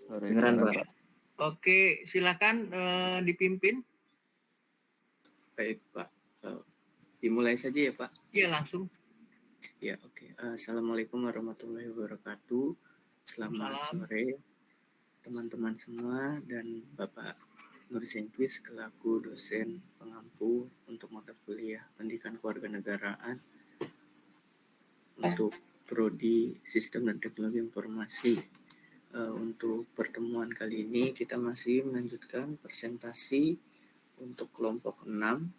Sore Dengeran, kedengeran, Pak. Pak. Oke, silakan dipimpin. Baik, Pak. Dimulai saja ya, Pak. Iya, langsung. Ya, oke. Assalamualaikum warahmatullahi wabarakatuh. Selamat sore, teman-teman semua dan Bapak Nur Zengkis selaku dosen pengampu untuk mata kuliah Pendidikan Kewarganegaraan untuk Prodi Sistem dan Teknologi Informasi. Untuk pertemuan kali ini kita masih melanjutkan presentasi untuk kelompok 6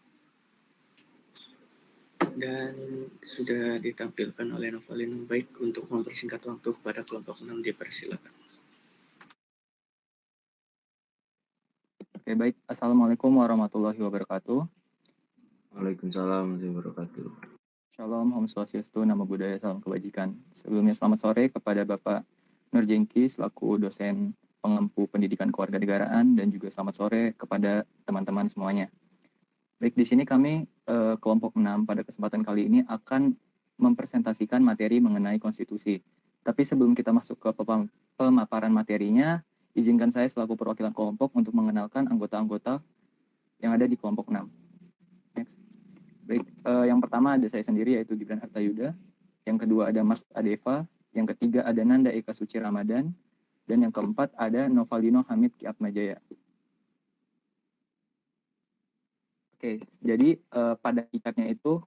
dan sudah ditampilkan oleh Novalin. Baik, untuk mempersingkat waktu kepada kelompok 6 dipersilakan. Oke, baik. Assalamualaikum warahmatullahi wabarakatuh. Waalaikumsalam warahmatullahi wabarakatuh. Shalom, Om Swastiastu, Namo Buddhaya, Salam Kebajikan. Sebelumnya selamat sore kepada Bapak Nur Zengkis selaku dosen pengampu Pendidikan Kewarganegaraan dan juga selamat sore kepada teman-teman semuanya. Baik, di sini kami kelompok 6 pada kesempatan kali ini akan mempresentasikan materi mengenai konstitusi. Tapi sebelum kita masuk ke pemaparan materinya, izinkan saya selaku perwakilan kelompok untuk mengenalkan anggota-anggota yang ada di kelompok 6. Next. Baik, yang pertama ada saya sendiri yaitu Gibran Hartayuda, yang kedua ada Mas Adeva, yang ketiga ada Nanda Eka Suci Ramadan, dan yang keempat ada Novalino Hamid Kiatmajaya. Oke, jadi pada hakikatnya itu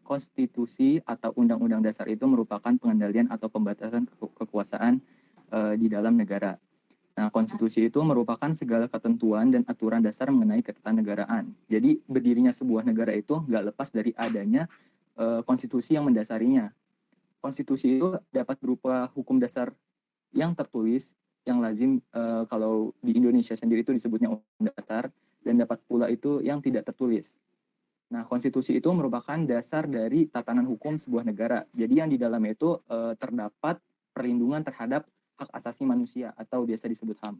konstitusi atau undang-undang dasar itu merupakan pengendalian atau pembatasan kekuasaan di dalam negara. Nah, konstitusi itu merupakan segala ketentuan dan aturan dasar mengenai ketatanegaraan. Jadi berdirinya sebuah negara itu nggak lepas dari adanya konstitusi yang mendasarinya. Konstitusi itu dapat berupa hukum dasar yang tertulis, yang lazim kalau di Indonesia sendiri itu disebutnya undang dasar, dan dapat pula itu yang tidak tertulis. Nah, konstitusi itu merupakan dasar dari tatanan hukum sebuah negara. Jadi yang di dalamnya itu terdapat perlindungan terhadap hak asasi manusia atau biasa disebut HAM.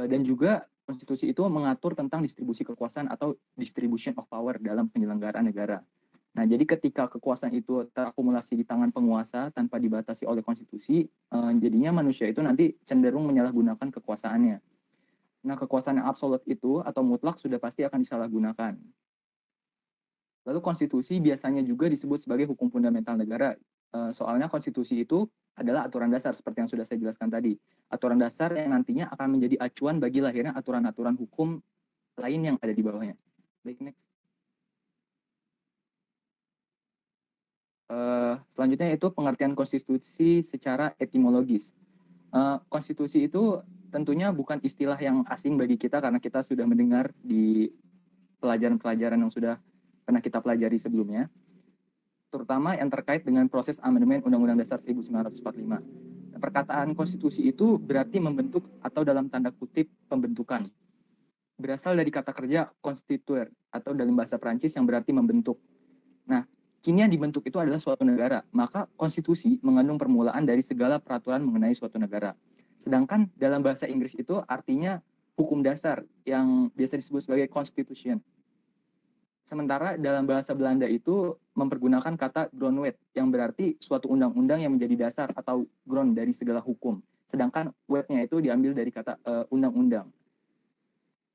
Dan juga konstitusi itu mengatur tentang distribusi kekuasaan atau distribution of power dalam penyelenggaraan negara. Nah, jadi ketika kekuasaan itu terakumulasi di tangan penguasa tanpa dibatasi oleh konstitusi, jadinya manusia itu nanti cenderung menyalahgunakan kekuasaannya. Nah, kekuasaan yang absolut itu atau mutlak sudah pasti akan disalahgunakan. Lalu konstitusi biasanya juga disebut sebagai hukum fundamental negara. Soalnya konstitusi itu adalah aturan dasar seperti yang sudah saya jelaskan tadi. Aturan dasar yang nantinya akan menjadi acuan bagi lahirnya aturan-aturan hukum lain yang ada di bawahnya. Baik, next. Selanjutnya itu pengertian konstitusi secara etimologis. Konstitusi itu tentunya bukan istilah yang asing bagi kita karena kita sudah mendengar di pelajaran-pelajaran yang sudah pernah kita pelajari sebelumnya, terutama yang terkait dengan proses amandemen Undang-Undang Dasar 1945. Perkataan konstitusi itu berarti membentuk atau dalam tanda kutip pembentukan. Berasal dari kata kerja constituer atau dalam bahasa Prancis yang berarti membentuk. Nah, kini yang dibentuk itu adalah suatu negara, maka konstitusi mengandung permulaan dari segala peraturan mengenai suatu negara. Sedangkan dalam bahasa Inggris itu artinya hukum dasar yang biasa disebut sebagai constitution. Sementara dalam bahasa Belanda itu mempergunakan kata grondwet yang berarti suatu undang-undang yang menjadi dasar atau grond dari segala hukum. Sedangkan wetnya itu diambil dari kata undang-undang.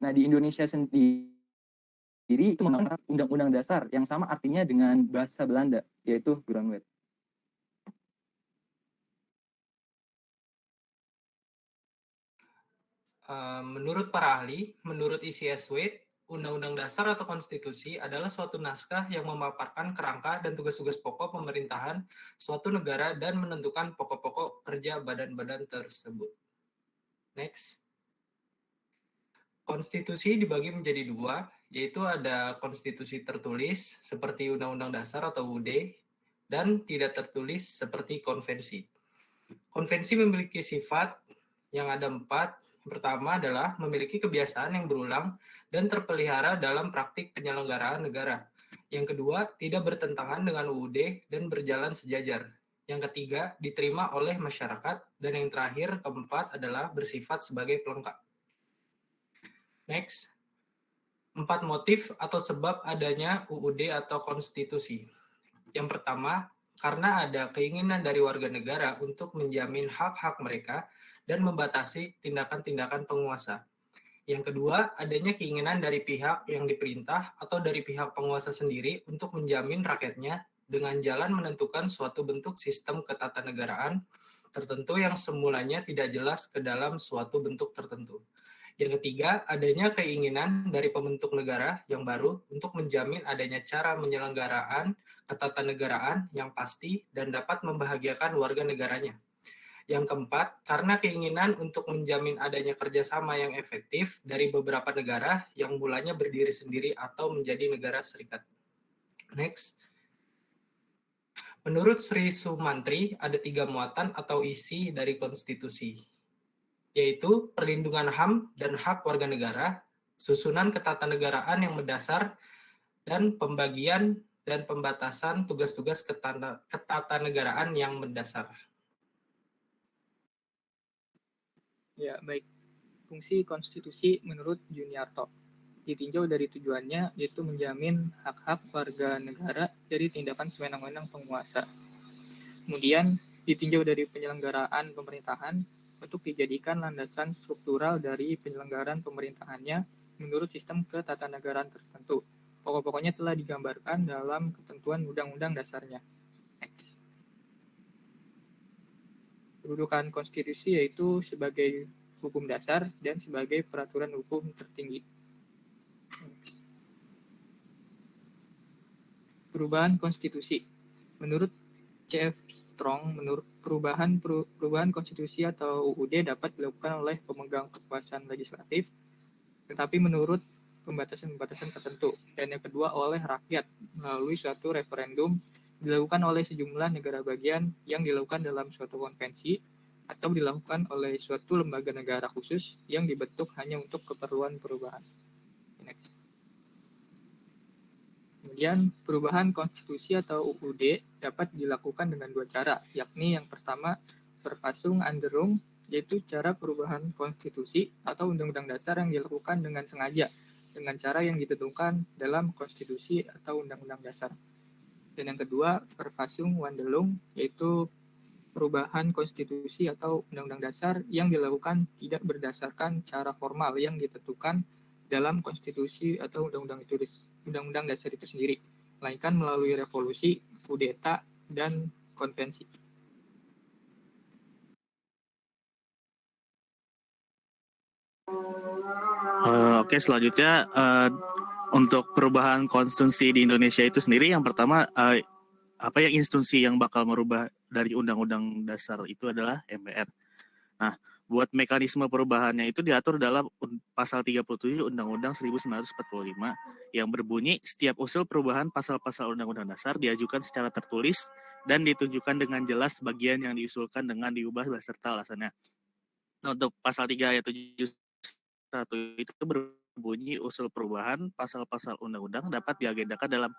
Nah, di Indonesia sendiri itu menggunakan undang-undang dasar yang sama artinya dengan bahasa Belanda, yaitu grondwet. Menurut para ahli, menurut ICS Wade, Undang-Undang Dasar atau Konstitusi adalah suatu naskah yang memaparkan kerangka dan tugas-tugas pokok pemerintahan suatu negara dan menentukan pokok-pokok kerja badan-badan tersebut. Next. Konstitusi dibagi menjadi dua, yaitu ada konstitusi tertulis seperti Undang-Undang Dasar atau UUD dan tidak tertulis seperti konvensi. Konvensi memiliki sifat yang ada 4. Pertama adalah memiliki kebiasaan yang berulang dan terpelihara dalam praktik penyelenggaraan negara. Yang kedua, tidak bertentangan dengan UUD dan berjalan sejajar. Yang ketiga, diterima oleh masyarakat. Dan yang terakhir, keempat adalah bersifat sebagai pelengkap. Next. 4 motif atau sebab adanya UUD atau konstitusi. Yang pertama, karena ada keinginan dari warga negara untuk menjamin hak-hak mereka dan membatasi tindakan-tindakan penguasa. Yang kedua, adanya keinginan dari pihak yang diperintah atau dari pihak penguasa sendiri untuk menjamin rakyatnya dengan jalan menentukan suatu bentuk sistem ketatanegaraan tertentu yang semulanya tidak jelas ke dalam suatu bentuk tertentu. Yang ketiga, adanya keinginan dari pembentuk negara yang baru untuk menjamin adanya cara penyelenggaraan ketatanegaraan yang pasti dan dapat membahagiakan warga negaranya. Yang keempat, karena keinginan untuk menjamin adanya kerjasama yang efektif dari beberapa negara yang mulanya berdiri sendiri atau menjadi negara serikat. Next. Menurut Sri Sumantri, ada 3 muatan atau isi dari konstitusi, yaitu perlindungan HAM dan hak warga negara, susunan ketatanegaraan yang mendasar, dan pembagian dan pembatasan tugas-tugas ketatanegaraan yang mendasar. Ya, baik. Fungsi konstitusi menurut Juniarto ditinjau dari tujuannya, yaitu menjamin hak-hak warga negara dari tindakan sewenang-wenang penguasa. Kemudian, ditinjau dari penyelenggaraan pemerintahan untuk dijadikan landasan struktural dari penyelenggaraan pemerintahannya menurut sistem ketatanegaraan tertentu. Pokok-pokoknya telah digambarkan dalam ketentuan undang-undang dasarnya. Next. Kedudukan konstitusi yaitu sebagai hukum dasar dan sebagai peraturan hukum tertinggi. Perubahan konstitusi. Menurut C.F. Strong, menurut perubahan konstitusi atau UUD dapat dilakukan oleh pemegang kekuasaan legislatif, tetapi menurut pembatasan-pembatasan tertentu. Dan yang kedua oleh rakyat melalui suatu referendum dilakukan oleh sejumlah negara bagian yang dilakukan dalam suatu konvensi atau dilakukan oleh suatu lembaga negara khusus yang dibentuk hanya untuk keperluan perubahan. Next. Kemudian perubahan konstitusi atau UUD dapat dilakukan dengan 2 cara, yakni yang pertama Verfassung Änderung, yaitu cara perubahan konstitusi atau undang-undang dasar yang dilakukan dengan sengaja, dengan cara yang ditentukan dalam konstitusi atau undang-undang dasar. Dan yang kedua Verfassung Wandelung, yaitu perubahan konstitusi atau undang-undang dasar yang dilakukan tidak berdasarkan cara formal yang ditentukan dalam konstitusi atau undang-undang dasar itu sendiri, melainkan melalui revolusi, kudeta, dan konvensi. Oke, selanjutnya untuk perubahan konstitusi di Indonesia itu sendiri, yang pertama apa yang institusi yang bakal merubah dari undang-undang dasar itu adalah MPR. Nah, buat mekanisme perubahannya itu diatur dalam pasal 37 Undang-Undang 1945 yang berbunyi setiap usul perubahan pasal-pasal Undang-Undang Dasar diajukan secara tertulis dan ditunjukkan dengan jelas bagian yang diusulkan dengan diubah beserta alasannya. Nah, untuk pasal 3 ayat 71 itu berbunyi usul perubahan pasal-pasal undang-undang dapat diagendakan dalam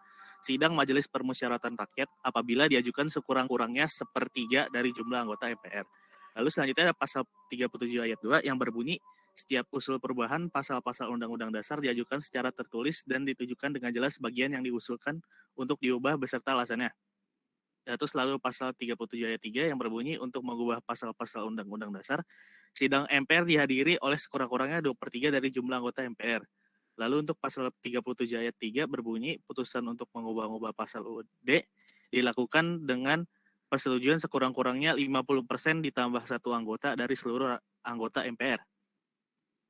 sidang Majelis Permusyawaratan Rakyat apabila diajukan sekurang-kurangnya sepertiga dari jumlah anggota MPR. Lalu selanjutnya ada pasal 37 ayat 2 yang berbunyi setiap usul perubahan pasal-pasal undang-undang dasar diajukan secara tertulis dan ditunjukkan dengan jelas bagian yang diusulkan untuk diubah beserta alasannya. Terus lalu pasal 37 ayat 3 yang berbunyi untuk mengubah pasal-pasal undang-undang dasar, sidang MPR dihadiri oleh sekurang-kurangnya 2/3 dari jumlah anggota MPR. Lalu untuk pasal 37 ayat 3 berbunyi putusan untuk mengubah-ubah pasal UUD dilakukan dengan persetujuan sekurang-kurangnya 50% ditambah 1 anggota dari seluruh anggota MPR.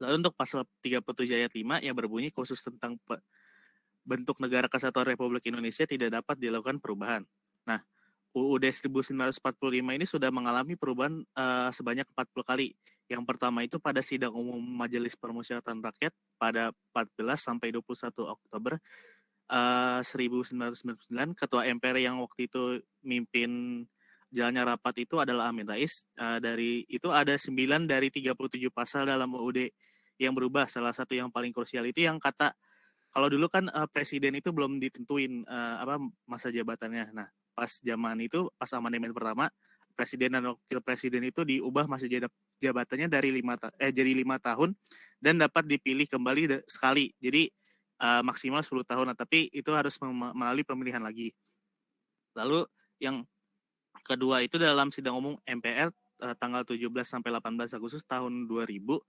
Lalu untuk pasal 37 ayat 5 yang berbunyi khusus tentang bentuk negara kesatuan Republik Indonesia tidak dapat dilakukan perubahan. Nah, UUD 1945 ini sudah mengalami perubahan sebanyak 40 kali. Yang pertama itu pada sidang umum Majelis Permusyawaratan Rakyat pada 14 sampai 21 Oktober 1999. Ketua MPR yang waktu itu mimpin jalannya rapat itu adalah Amin Rais. Dari itu ada 9 dari 37 pasal dalam UUD yang berubah. Salah satu yang paling krusial itu yang kata kalau dulu kan presiden itu belum ditentuin masa jabatannya. Nah, pas zaman itu, pas amandemen pertama, presiden dan wakil presiden itu diubah masa jabatannya dari 5 tahun dan dapat dipilih kembali sekali. Jadi maksimal 10 tahun, tapi itu harus melalui pemilihan lagi. Lalu yang kedua itu dalam sidang umum MPR tanggal 17 sampai 18 Agustus tahun 2000,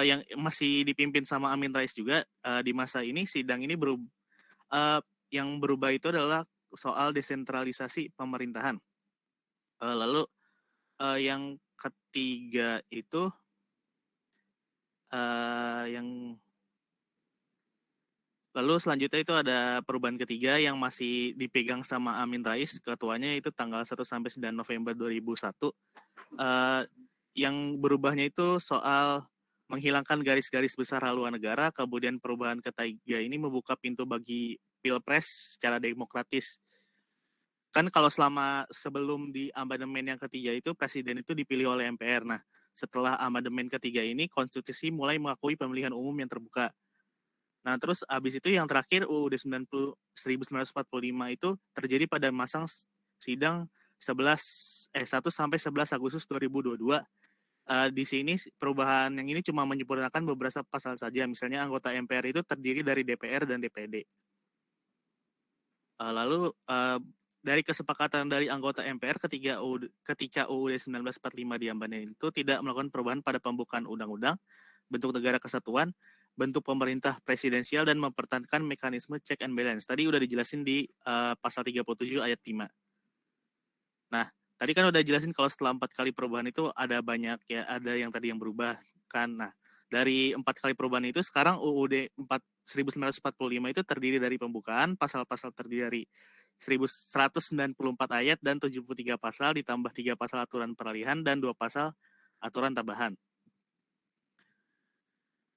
yang masih dipimpin sama Amin Rais juga. Di masa ini sidang ini yang berubah itu adalah soal desentralisasi pemerintahan. Lalu yang ketiga itu yang lalu selanjutnya itu ada perubahan ketiga yang masih dipegang sama Amin Rais, ketuanya itu tanggal 1 sampai 9 November 2001. Yang berubahnya itu soal menghilangkan garis-garis besar haluan negara, kemudian perubahan ketiga ini membuka pintu bagi pilpres secara demokratis. Kan kalau sebelum di amandemen yang ketiga itu presiden itu dipilih oleh MPR. Nah, setelah amandemen ketiga ini konstitusi mulai mengakui pemilihan umum yang terbuka. Nah, terus abis itu yang terakhir UUD 1945 itu terjadi pada masa sidang 1 sampai 11 Agustus 2022. Di sini perubahan yang ini cuma menyempurnakan beberapa pasal saja. Misalnya anggota MPR itu terdiri dari DPR dan DPD. Lalu dari kesepakatan dari anggota MPR ketika UUD 1945 diamandemen itu tidak melakukan perubahan pada pembukaan undang-undang, bentuk negara kesatuan, bentuk pemerintah presidensial, dan mempertahankan mekanisme check and balance. Tadi udah dijelasin di pasal 37 ayat 5. Nah, tadi kan udah jelasin kalau setelah 4 kali perubahan itu ada banyak ya, ada yang tadi yang berubah kan. Nah, dari 4 kali perubahan itu sekarang UUD 1945 itu terdiri dari pembukaan, pasal-pasal terdiri dari 194 ayat dan 73 pasal, ditambah 3 pasal aturan peralihan dan 2 pasal aturan tambahan.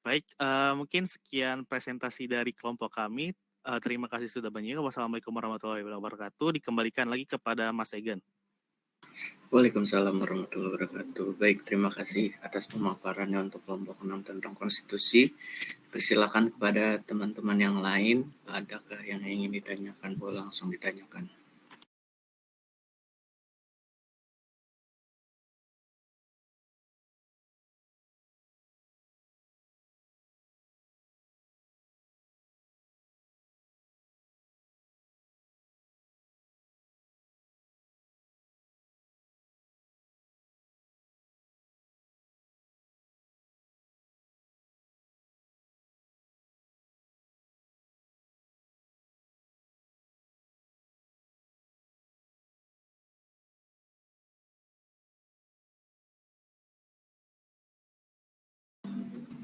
Baik, mungkin sekian presentasi dari kelompok kami. Terima kasih sudah banyak. Wassalamualaikum warahmatullahi wabarakatuh. Dikembalikan lagi kepada Mas Egan. Waalaikumsalam warahmatullahi wabarakatuh. Baik, terima kasih atas pemaparannya untuk kelompok 6 tentang konstitusi. Persilakan kepada teman-teman yang lain, adakah yang ingin ditanyakan? Boleh langsung ditanyakan.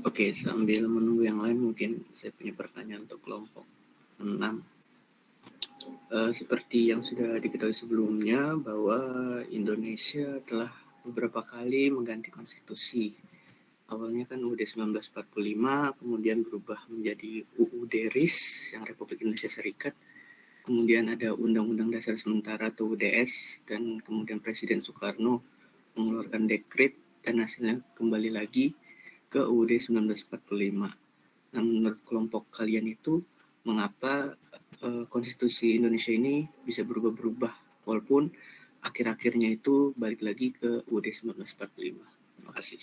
Oke, sambil menunggu yang lain, mungkin saya punya pertanyaan untuk kelompok 6. Seperti yang sudah diketahui sebelumnya, bahwa Indonesia telah beberapa kali mengganti konstitusi. Awalnya kan UUD 1945, kemudian berubah menjadi UUD RIS yang Republik Indonesia Serikat. Kemudian ada Undang-Undang Dasar Sementara atau UDS, dan kemudian Presiden Soekarno mengeluarkan dekret, dan hasilnya kembali lagi ke UUD 1945. Nah, menurut kelompok kalian itu, mengapa konstitusi Indonesia ini bisa berubah-berubah, walaupun akhir-akhirnya itu balik lagi ke UUD 1945? Terima kasih.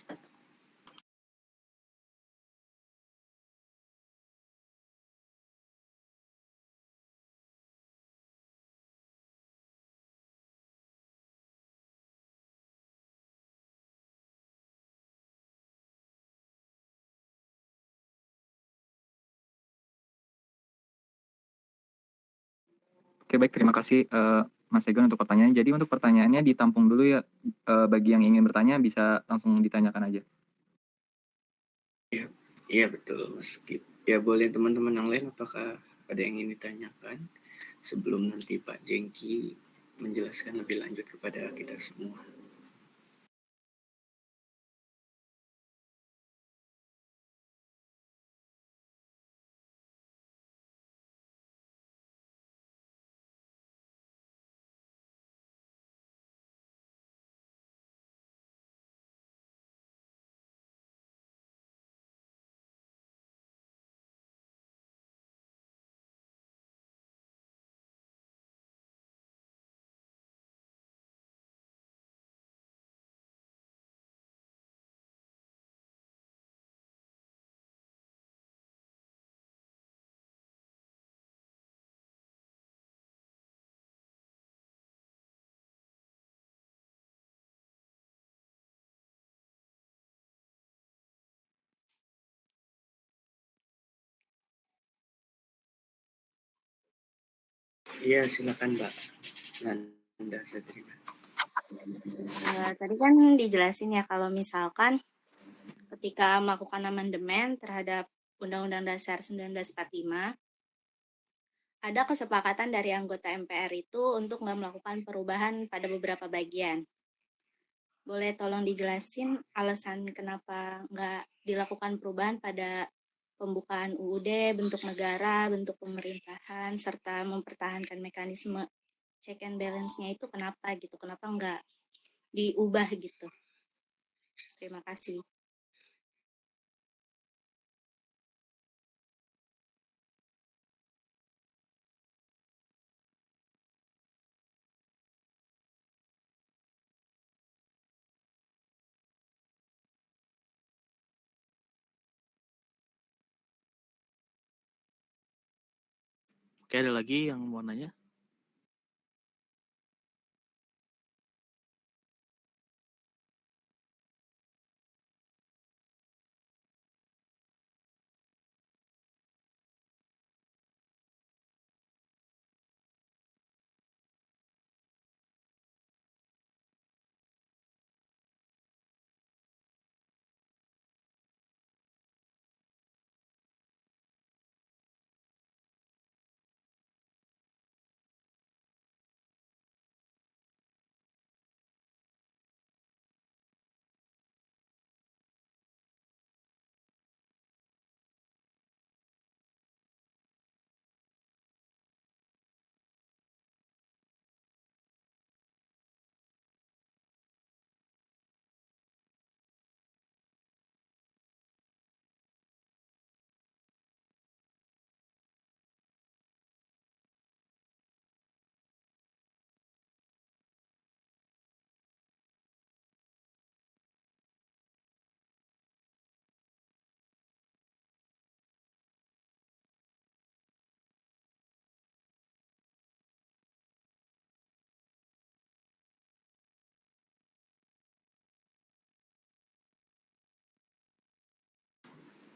Oke, baik, terima kasih Mas Egan untuk pertanyaannya. Jadi untuk pertanyaannya ditampung dulu ya, bagi yang ingin bertanya bisa langsung ditanyakan aja. Iya, betul Mas Gip. Ya, boleh teman-teman yang lain, apakah ada yang ingin ditanyakan sebelum nanti Pak Jengki menjelaskan lebih lanjut kepada kita semua? Iya, silakan Mbak Nanda Sabrina. Tadi kan dijelasin ya kalau misalkan ketika melakukan amandemen terhadap Undang-Undang Dasar 1945, ada kesepakatan dari anggota MPR itu untuk nggak melakukan perubahan pada beberapa bagian. Boleh tolong dijelasin alasan kenapa nggak dilakukan perubahan pada pembukaan UUD, bentuk negara, bentuk pemerintahan, serta mempertahankan mekanisme check and balance-nya itu kenapa gitu, kenapa nggak diubah gitu. Terima kasih. Oke, ada lagi yang mau nanya?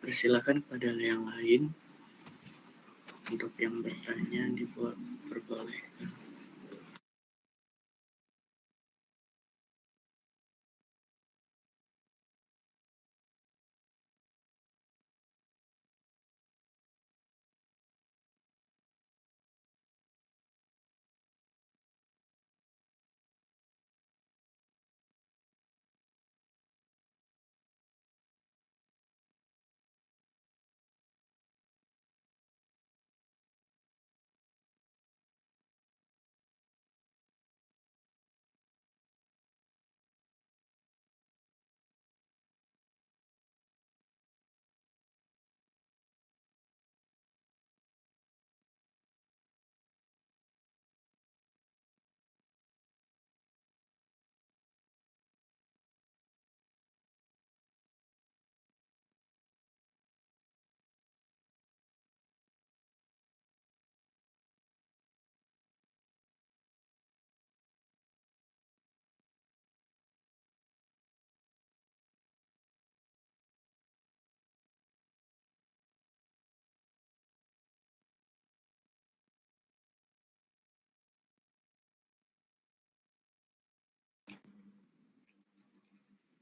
Persilakan kepada yang lain untuk yang bertanya diperbolehkan.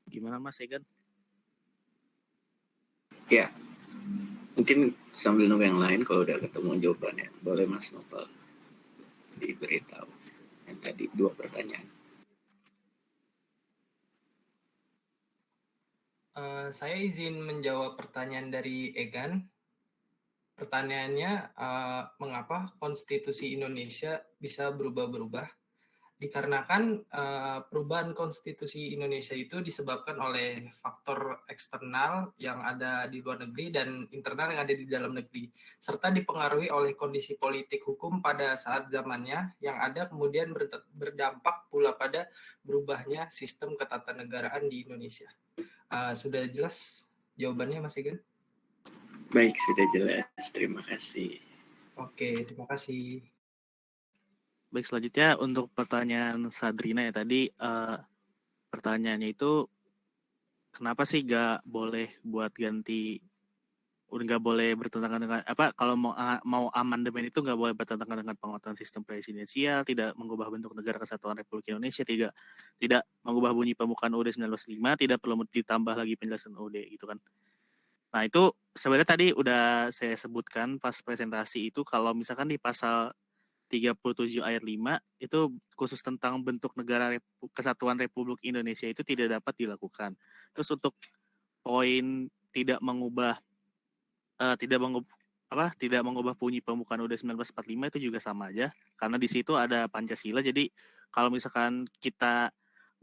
Gimana Mas Egan? Ya, mungkin sambil nunggu yang lain kalau udah ketemu jawabannya. Boleh Mas Nopal diberitahu yang tadi 2 pertanyaan. Saya izin menjawab pertanyaan dari Egan. Pertanyaannya, mengapa konstitusi Indonesia bisa berubah-berubah? Dikarenakan perubahan konstitusi Indonesia itu disebabkan oleh faktor eksternal yang ada di luar negeri dan internal yang ada di dalam negeri, serta dipengaruhi oleh kondisi politik hukum pada saat zamannya yang ada kemudian berdampak pula pada berubahnya sistem ketatanegaraan di Indonesia. Sudah jelas jawabannya Mas Egan? Baik, sudah jelas. Terima kasih. Oke, terima kasih. Baik, selanjutnya untuk pertanyaan Sadrina ya tadi, pertanyaannya itu kenapa sih gak boleh buat ganti udah nggak boleh bertentangan dengan kalau mau amandemen itu nggak boleh bertentangan dengan penguatan sistem presidensial, tidak mengubah bentuk negara kesatuan Republik Indonesia, tidak mengubah bunyi pembukaan UUD 1945, tidak perlu ditambah lagi penjelasan UUD gitu kan. Nah itu sebenarnya tadi udah saya sebutkan pas presentasi itu, kalau misalkan di pasal 37 ayat 5 itu khusus tentang bentuk negara kesatuan Republik Indonesia itu tidak dapat dilakukan. Terus untuk poin tidak mengubah tidak mengubah bunyi pembukaan UUD 1945 itu juga sama aja, karena di situ ada Pancasila. Jadi kalau misalkan kita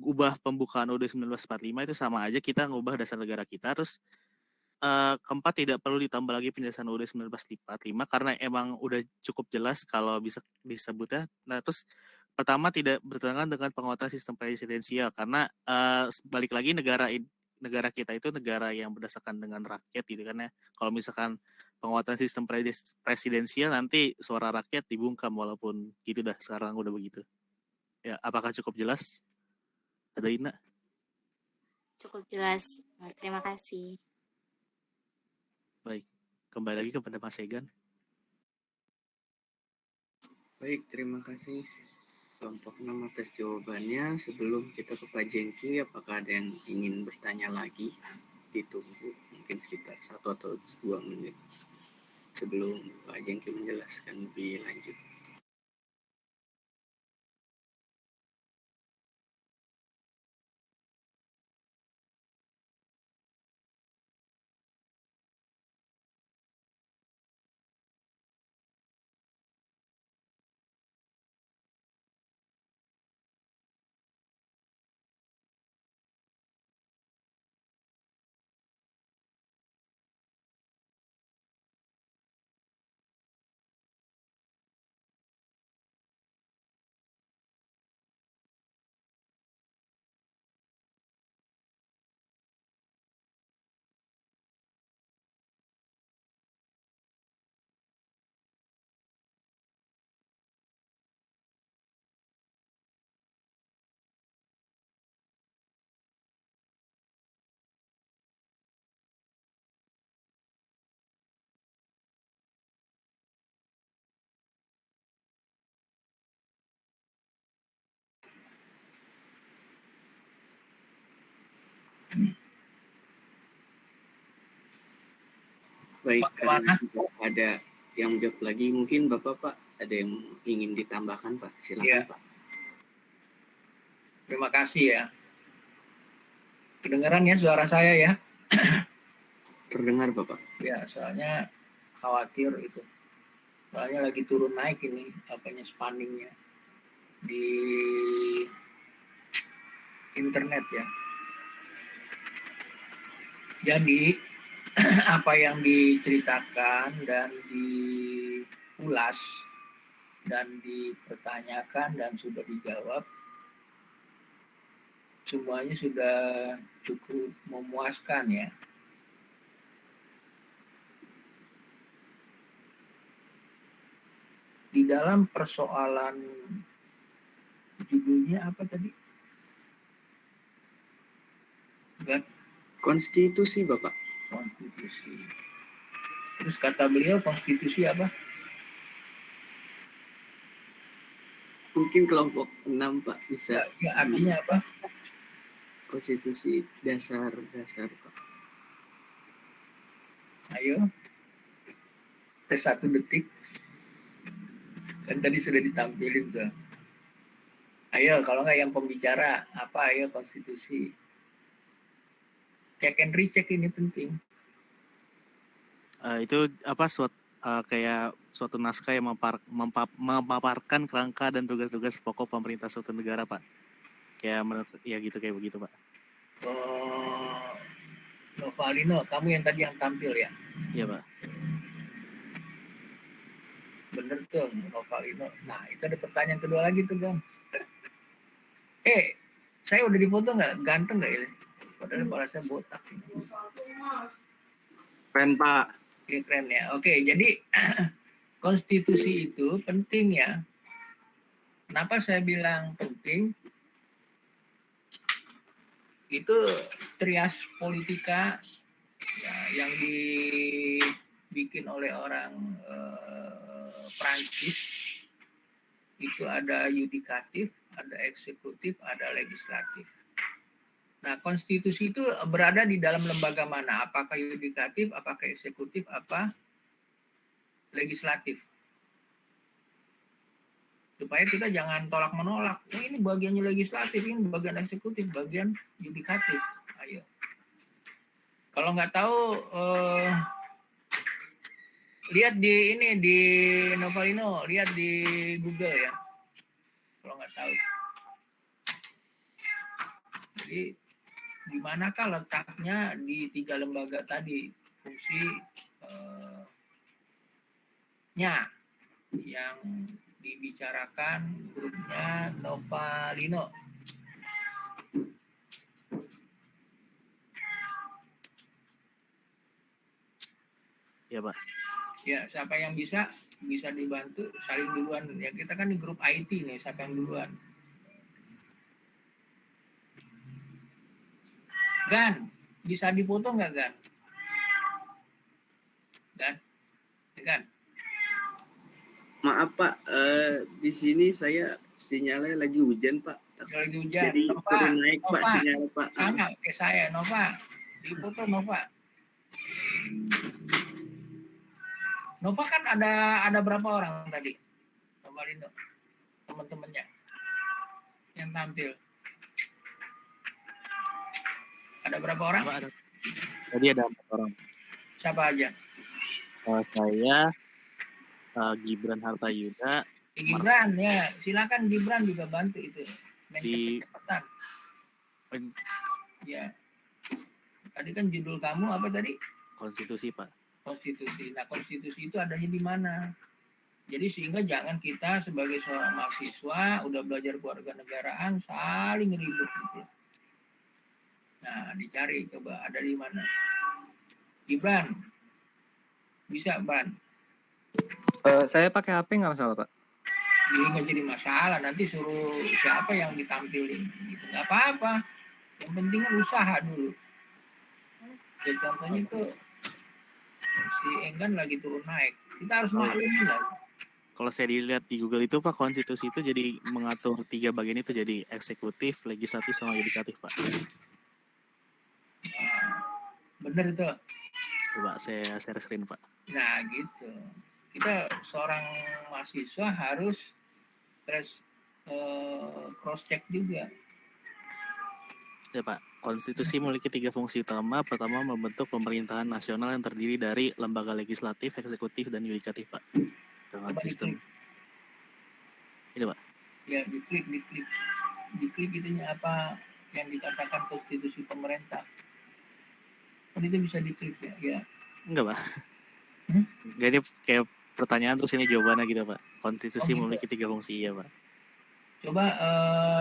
ubah pembukaan UUD 1945 itu sama aja kita ngubah dasar negara kita. Terus keempat, tidak perlu ditambah lagi penjelasan UUD 1945 karena emang udah cukup jelas kalau bisa disebut ya. Nah terus pertama, tidak bertentangan dengan penguatan sistem presidensial karena balik lagi negara kita itu negara yang berdasarkan dengan rakyat gitu kan ya. Kalau misalkan penguatan sistem presidensial nanti suara rakyat dibungkam, walaupun gitu dah sekarang udah begitu. Ya, apakah cukup jelas? Ada Ina? Cukup jelas. Terima kasih. Baik, kembali lagi kepada Mas Egan. Baik, terima kasih kelompok 6 atas jawabannya. Sebelum kita ke Pak Jengki, apakah ada yang ingin bertanya lagi? Ditunggu mungkin sekitar 1 atau 2 menit sebelum Pak Jengki menjelaskan lebih lanjut. Baik, karena tidak ada yang menjawab lagi, mungkin Bapak ada yang ingin ditambahkan Pak? Silakan Pak. Terima kasih ya. Kedengaran ya suara saya ya? Terdengar Bapak. Ya, soalnya khawatir itu. Soalnya lagi turun naik ini spanningnya di internet ya. Jadi apa yang diceritakan dan diulas dan dipertanyakan dan sudah dijawab semuanya sudah cukup memuaskan ya. Di dalam persoalan judulnya apa tadi? Konstitusi Bapak. Konstitusi. Terus kata beliau konstitusi apa? Mungkin kelompok 6 Pak bisa. Ya, artinya apa? Konstitusi dasar Pak. Ayo. Tes 1 detik. Kan tadi sudah ditampilin tuh. Ayo, kalau nggak yang pembicara, apa ayo konstitusi. Check and recheck ini penting. Itu kayak suatu naskah yang memaparkan kerangka dan tugas-tugas pokok pemerintah suatu negara, Pak. Kayak kayak begitu, Pak. Novalino, kamu yang tadi yang tampil ya? Iya, Pak. Bener tuh, Novalino. Nah, itu ada pertanyaan kedua lagi tuh, Gang. Saya udah difoto nggak? Ganteng nggak ini? Padahal kepala saya botak. Keren, Pak. Keren ya. Oke, jadi konstitusi itu penting ya. Kenapa saya bilang penting? Itu trias politika Ya, yang dibikin oleh orang Prancis itu ada yudikatif, ada eksekutif, ada legislatif. Nah, konstitusi itu berada di dalam lembaga mana? Apakah yudikatif, apakah eksekutif, apa legislatif? Supaya kita jangan tolak menolak. Oh, ini bagiannya legislatif, ini bagian eksekutif, bagian yudikatif. Ayo. Kalau nggak tahu, lihat di ini di Novalino, lihat di Google ya. Kalau nggak tahu. Jadi di manakah letaknya di 3 lembaga tadi fungsi nya yang dibicarakan grupnya Novalino. Ya Pak. Ya, siapa yang bisa dibantu saling duluan. Ya, kita kan di grup IT nih, siapa yang duluan? Gan, bisa dipoto nggak Gan? Gan? Maaf Pak, di sini saya sinyalnya lagi hujan Pak. Lagi hujan. Jadi Nova, turun naik Pak Nova, sinyal Pak. sama kayak saya, Nova. Dipoto Nova. Nova kan ada berapa orang tadi? Novalino, teman-temannya yang tampil. Ada berapa orang? Pak, tadi ada 4 orang. Siapa aja? Saya, Gibran Hartayuda. Gibran ya, silakan Gibran juga bantu itu. Main Di- cepet-cepetan. Ya. Tadi kan judul kamu apa tadi? Konstitusi Pak. Konstitusi. Nah, konstitusi itu adanya di mana? Jadi sehingga jangan kita sebagai seorang mahasiswa udah belajar kewarganegaraan saling ribut gitu. Nah, dicari coba ada di mana. Gibran, bisa Ban? Saya pakai HP nggak masalah, Pak? Jadi nggak jadi masalah. Nanti suruh siapa yang ditampilin. Gitu. Nggak apa-apa. Yang penting kan usaha dulu. Ya, contohnya tuh si Enggan lagi turun naik. Kita harus maklumin lah. Kalau saya dilihat di Google itu Pak, konstitusi itu jadi mengatur 3 bagian itu, jadi eksekutif, legislatif, sama yudikatif Pak. Bener itu. Coba saya share screen Pak. Nah gitu. Kita seorang mahasiswa harus cross check juga. Ya Pak, konstitusi memiliki 3 fungsi utama. Pertama, membentuk pemerintahan nasional yang terdiri dari lembaga legislatif, eksekutif, dan yudikatif Pak. Dengan Coba sistem diklik. ini Pak. Ya diklik itunya apa yang dikatakan konstitusi pemerintah. Kan itu bisa diklik ya. Ya. Enggak Pak. Enggak, ini kayak pertanyaan terus ini jawabannya gitu Pak. Konstitusi gitu. memiliki 3 fungsi ya Pak. Coba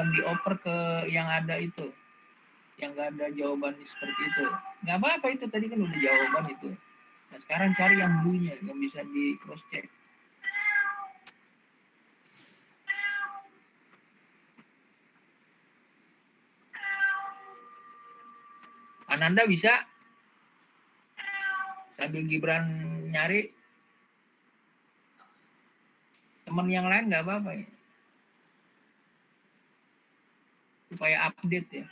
dioper ke yang ada itu. Yang nggak ada jawaban seperti itu. Nggak apa-apa itu tadi kan udah jawaban itu. Nah sekarang cari yang bluenya yang bisa di cross check. Ananda bisa? Sambil Gibran nyari. Teman yang lain nggak apa-apa ya. Supaya update ya.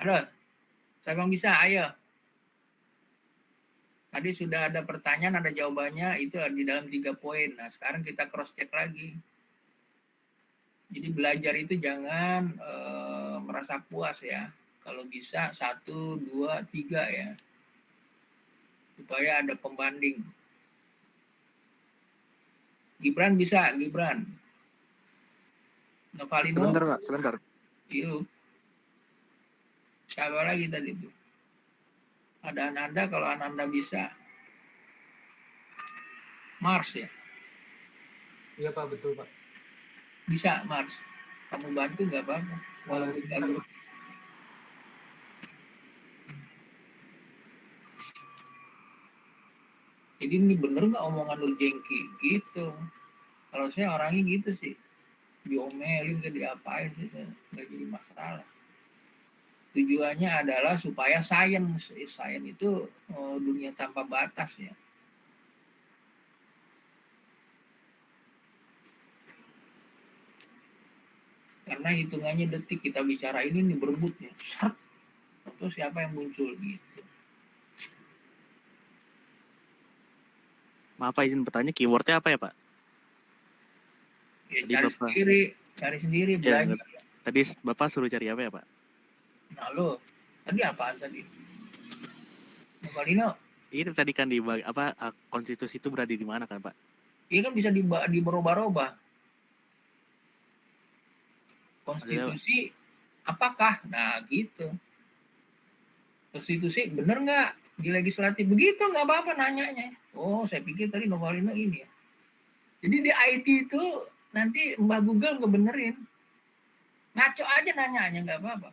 Halo, siapa yang bisa? Ayo. Tadi sudah ada pertanyaan, ada jawabannya, itu di dalam 3 poin. Nah, sekarang kita cross check lagi. Jadi belajar itu jangan merasa puas ya. Kalau bisa 1, 2, 3 ya. Supaya ada pembanding. Gibran bisa, Gibran. Novalino, Sebentar Pak, sebentar. yuk. Siapa lagi tadi itu? Ada Ananda, kalau Ananda bisa. Mars ya? Iya Pak, betul Pak. Bisa, Mars. Kamu bantu nggak apa-apa. Walaupun Sebentar, gagal. Pak. Jadi ini bener nggak omongan lu jengki gitu. Kalau saya orangnya gitu sih. Diomelin ke diapain sih, nggak jadi masalah. Tujuannya adalah supaya sains itu dunia tanpa batas ya. Karena hitungannya detik, kita bicara ini nih berebutnya. Terus siapa yang muncul gitu. Maaf Pak, izin bertanya, keywordnya apa ya Pak? Ya, Tadi cari Bapak, sendiri, cari sendiri, ya, belajar. tadi Bapak suruh cari apa ya Pak? Nah lo, tadi apaan tadi? Novalino, Itu tadi kan di konstitusi itu berada di mana kan Pak? ini kan bisa diberubah-ubah. Maksudnya, Konstitusi apakah? Nah gitu. Konstitusi bener nggak di legislatif? Begitu nggak apa-apa nanyanya. Oh saya pikir tadi Novalino ini ya. Jadi di IT itu nanti Mbak Google ngebenerin. Ngaco aja nanyanya nggak apa-apa.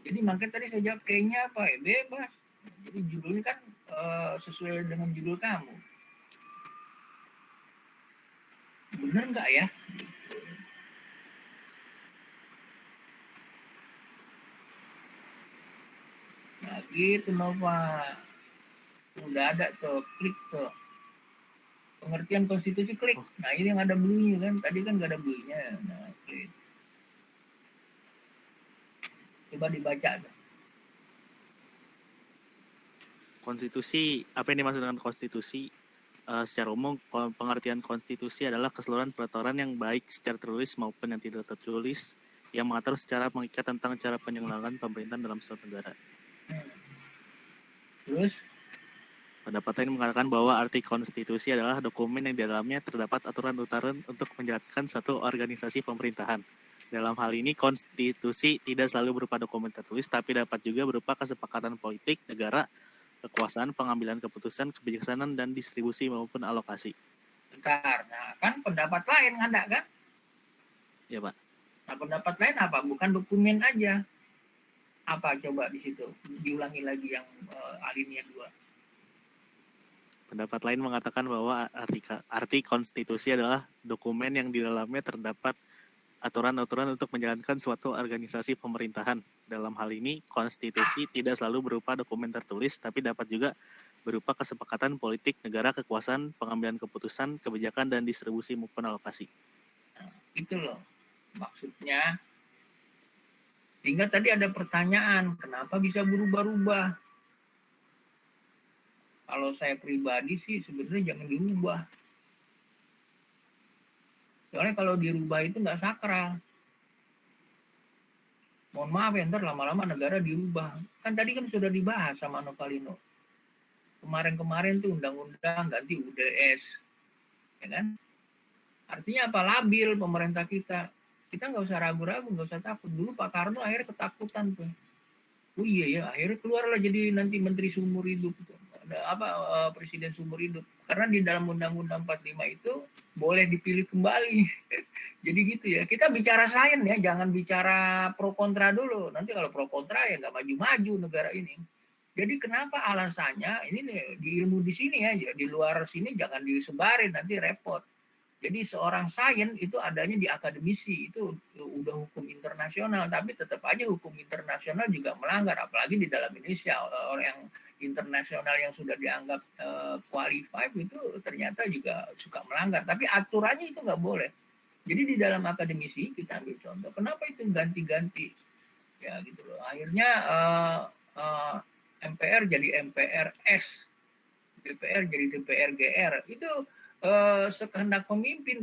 Jadi makanya tadi saya jawab kayaknya apa ya, bebas. Jadi judulnya kan sesuai dengan judul kamu. Bener nggak ya? Nah gitu Nova. Udah ada tuh, klik tuh. Pengertian konstitusi klik. Nah ini yang ada blue-nya kan. Tadi kan nggak ada blue-nya. Nah klik. Coba dibaca tuh. konstitusi, apa yang dimaksud dengan konstitusi? Secara umum, pengertian konstitusi adalah keseluruhan peraturan yang baik secara tertulis maupun yang tidak tertulis yang mengatur secara mengikat tentang cara penyelenggaraan pemerintahan dalam suatu negara. Terus? Pendapat lain mengatakan bahwa arti konstitusi adalah dokumen yang di dalamnya terdapat aturan-aturan untuk menjalankan suatu organisasi pemerintahan. Dalam hal ini, konstitusi tidak selalu berupa dokumen tertulis, tapi dapat juga berupa kesepakatan politik, negara, kekuasaan, pengambilan keputusan, kebijaksanaan, dan distribusi maupun alokasi. Bentar, nah kan pendapat lain ada kan? Ya Pak. Nah pendapat lain apa? Bukan dokumen aja. Apa coba di situ? Diulangi lagi yang alinea 2. Pendapat lain mengatakan bahwa arti konstitusi adalah dokumen yang di dalamnya terdapat aturan-aturan untuk menjalankan suatu organisasi pemerintahan. Dalam hal ini, konstitusi tidak selalu berupa dokumen tertulis, tapi dapat juga berupa kesepakatan politik, negara, kekuasaan, pengambilan keputusan, kebijakan, dan distribusi maupun alokasi. Nah, itu loh maksudnya. Sehingga tadi ada pertanyaan, kenapa bisa berubah-ubah? Kalau saya pribadi sih sebenarnya jangan dirubah. Soalnya kalau dirubah itu nggak sakral. Mohon maaf ya, ntar lama-lama negara dirubah. Kan tadi kan sudah dibahas sama Novalino. Kemarin-kemarin tuh undang-undang ganti UDS. Ya kan? Artinya apa? Labil pemerintah kita. Kita nggak usah ragu-ragu, nggak usah takut. Dulu Pak Karno akhirnya ketakutan tuh. Oh iya ya, akhirnya keluarlah jadi nanti menteri seumur hidup. Presiden seumur hidup. Karena di dalam Undang-Undang 45 itu boleh dipilih kembali. Jadi gitu ya. Kita bicara sains ya, jangan bicara pro kontra dulu. Nanti kalau pro kontra ya nggak maju-maju negara ini. Jadi kenapa alasannya? Ini nih, di ilmu di sini ya, di luar sini jangan disebarin, nanti repot. Jadi seorang sains itu adanya di akademisi, itu udah hukum internasional, tapi tetap aja hukum internasional juga melanggar, apalagi di dalam Indonesia. Orang yang internasional yang sudah dianggap qualified itu ternyata juga suka melanggar, tapi aturannya itu nggak boleh. Jadi di dalam akademisi kita ambil contoh, kenapa itu ganti-ganti? Ya gitu loh. Akhirnya MPR jadi MPRS, DPR jadi DPR GR. Itu sekehendak pemimpin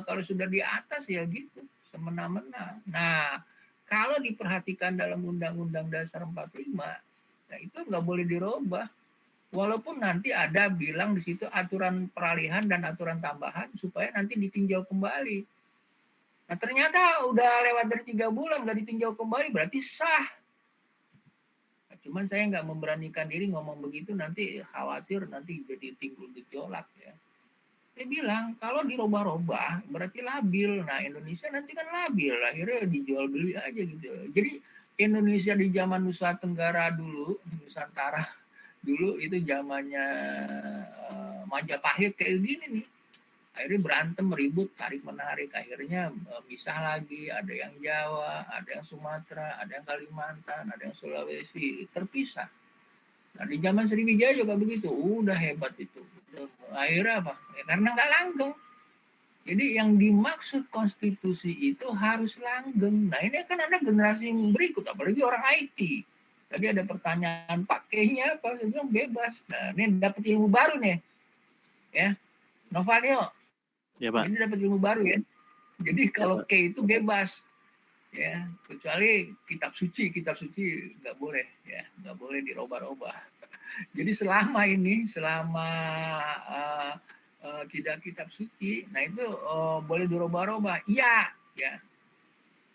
kalau sudah di atas ya gitu, semena-mena. Nah, kalau diperhatikan dalam Undang-Undang Dasar 45, nah itu nggak boleh dirubah. Walaupun nanti ada bilang di situ aturan peralihan dan aturan tambahan supaya nanti ditinjau kembali. Nah ternyata udah lewat dari 3 bulan nggak ditinjau kembali berarti sah. Nah, cuman saya nggak memberanikan diri ngomong begitu nanti khawatir nanti jadi timbul gejolak ya. Saya bilang kalau dirubah-rubah berarti labil. Nah Indonesia nanti kan labil, akhirnya dijual beli aja gitu. Jadi Indonesia di zaman Nusa Tenggara dulu, Nusantara dulu itu zamannya Majapahit kayak gini nih. Akhirnya berantem, ribut, tarik menarik, akhirnya pisah lagi. Ada yang Jawa, ada yang Sumatera, ada yang Kalimantan, ada yang Sulawesi, terpisah. Nah di zaman Sriwijaya juga begitu, udah hebat itu. Akhirnya apa? Ya, karena nggak langgeng. Jadi yang dimaksud konstitusi itu harus langgeng. Nah ini kan ada generasi yang berikut, apalagi orang IT. Tadi ada pertanyaan, pakainya apa? Saya bilang bebas. Nah ini dapat ilmu baru nih. Ya, Novanio. Ya Pak. Ini dapat ilmu baru ya. Jadi kalau K itu bebas. Ya, kecuali kitab suci nggak boleh ya, nggak boleh dirubah-rubah. Jadi selama tidak kitab suci, nah itu boleh dirubah-rubah. Iya, ya.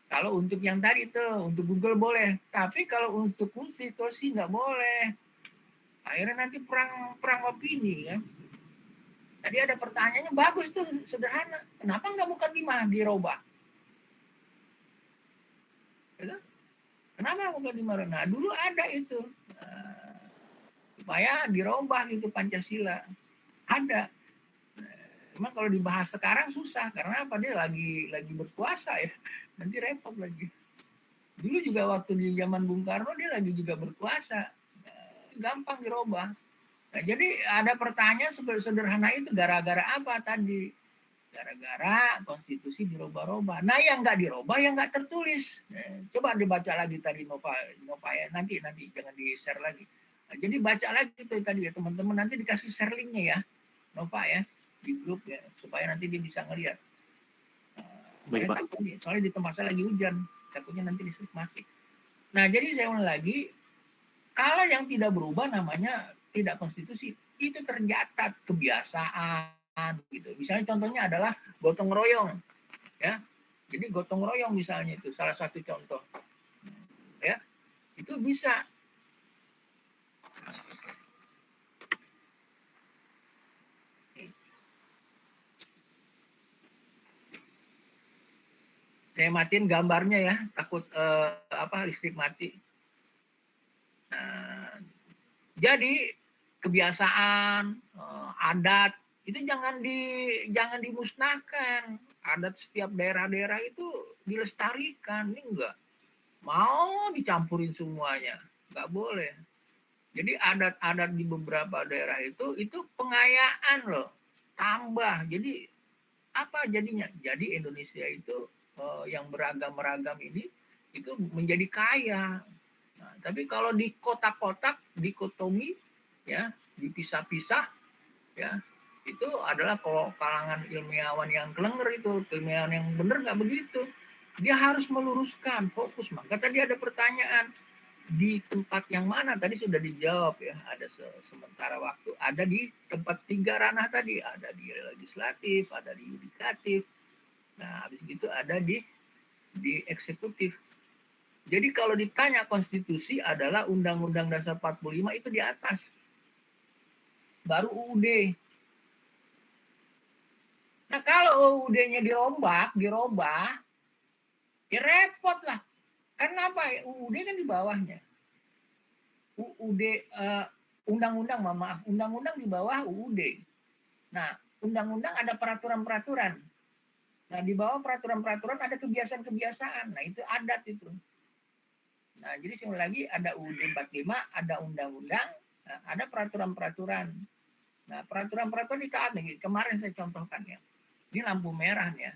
Kalau untuk yang tadi tuh, untuk Google boleh. Tapi kalau untuk konstitusi nggak boleh. Akhirnya nanti perang opini kan. Tadi ada pertanyaannya bagus tuh, sederhana. Kenapa nggak Mukadimah dirubah? Gitu? Kenapa Mukadimah? Nah dulu ada itu. Supaya dirubah gitu Pancasila. Ada. Emang kalau dibahas sekarang susah karena apa, dia lagi berkuasa ya, nanti repot lagi. Dulu juga waktu di zaman Bung Karno dia lagi juga berkuasa, gampang dirubah. Nah, jadi ada pertanyaan sederhana itu gara-gara apa tadi? Gara-gara konstitusi dirubah-rubah. Nah yang nggak dirubah yang nggak tertulis. Coba dibaca lagi tadi Nova ya, nanti jangan di share lagi. Nah, jadi baca lagi tuh tadi ya teman-teman, nanti dikasih share linknya ya Nova ya di grup ya supaya nanti dia bisa ngelihat. Soalnya di tempat saya lagi hujan, takutnya nanti listrik mati. Nah jadi saya ulang lagi, kalau yang tidak berubah namanya tidak konstitusi, itu tercatat kebiasaan gitu. Misalnya contohnya adalah gotong royong, ya. Jadi gotong royong misalnya itu salah satu contoh, ya. Itu bisa. Saya matiin gambarnya ya, takut listrik mati. Nah, jadi kebiasaan, adat itu jangan dimusnahkan. Adat setiap daerah-daerah itu dilestarikan, ini enggak. Mau dicampurin semuanya, enggak boleh. Jadi adat-adat di beberapa daerah itu pengayaan loh, tambah. Jadi apa jadinya? Jadi Indonesia itu yang beragam-ragam ini itu menjadi kaya. Nah, tapi kalau di kotak-kotak, dikotomi, ya, dipisah-pisah, ya, itu adalah kalau kalangan ilmiawan yang kelenger itu, ilmiawan yang benar nggak begitu. Dia harus meluruskan, fokus. Maka tadi ada pertanyaan, di tempat yang mana? Tadi sudah dijawab ya, ada sementara waktu, ada di tempat 3 ranah tadi, ada di legislatif, ada di yudikatif. Nah, habis itu ada di eksekutif. Jadi kalau ditanya konstitusi adalah Undang-Undang Dasar 45 itu di atas. Baru UUD. Nah kalau UUD-nya dirobah, ya repot lah. Karena apa? UUD kan di bawahnya. UUD, undang-undang di bawah UUD. Nah, undang-undang ada peraturan-peraturan. Nah, di bawah peraturan-peraturan ada kebiasaan-kebiasaan. Nah, itu adat itu. Nah, jadi sekali lagi ada UUD 45, ada undang-undang, nah, ada peraturan-peraturan. Nah, peraturan-peraturan ditaat nih. Kemarin saya contohkan ya. Ini lampu merah nih ya.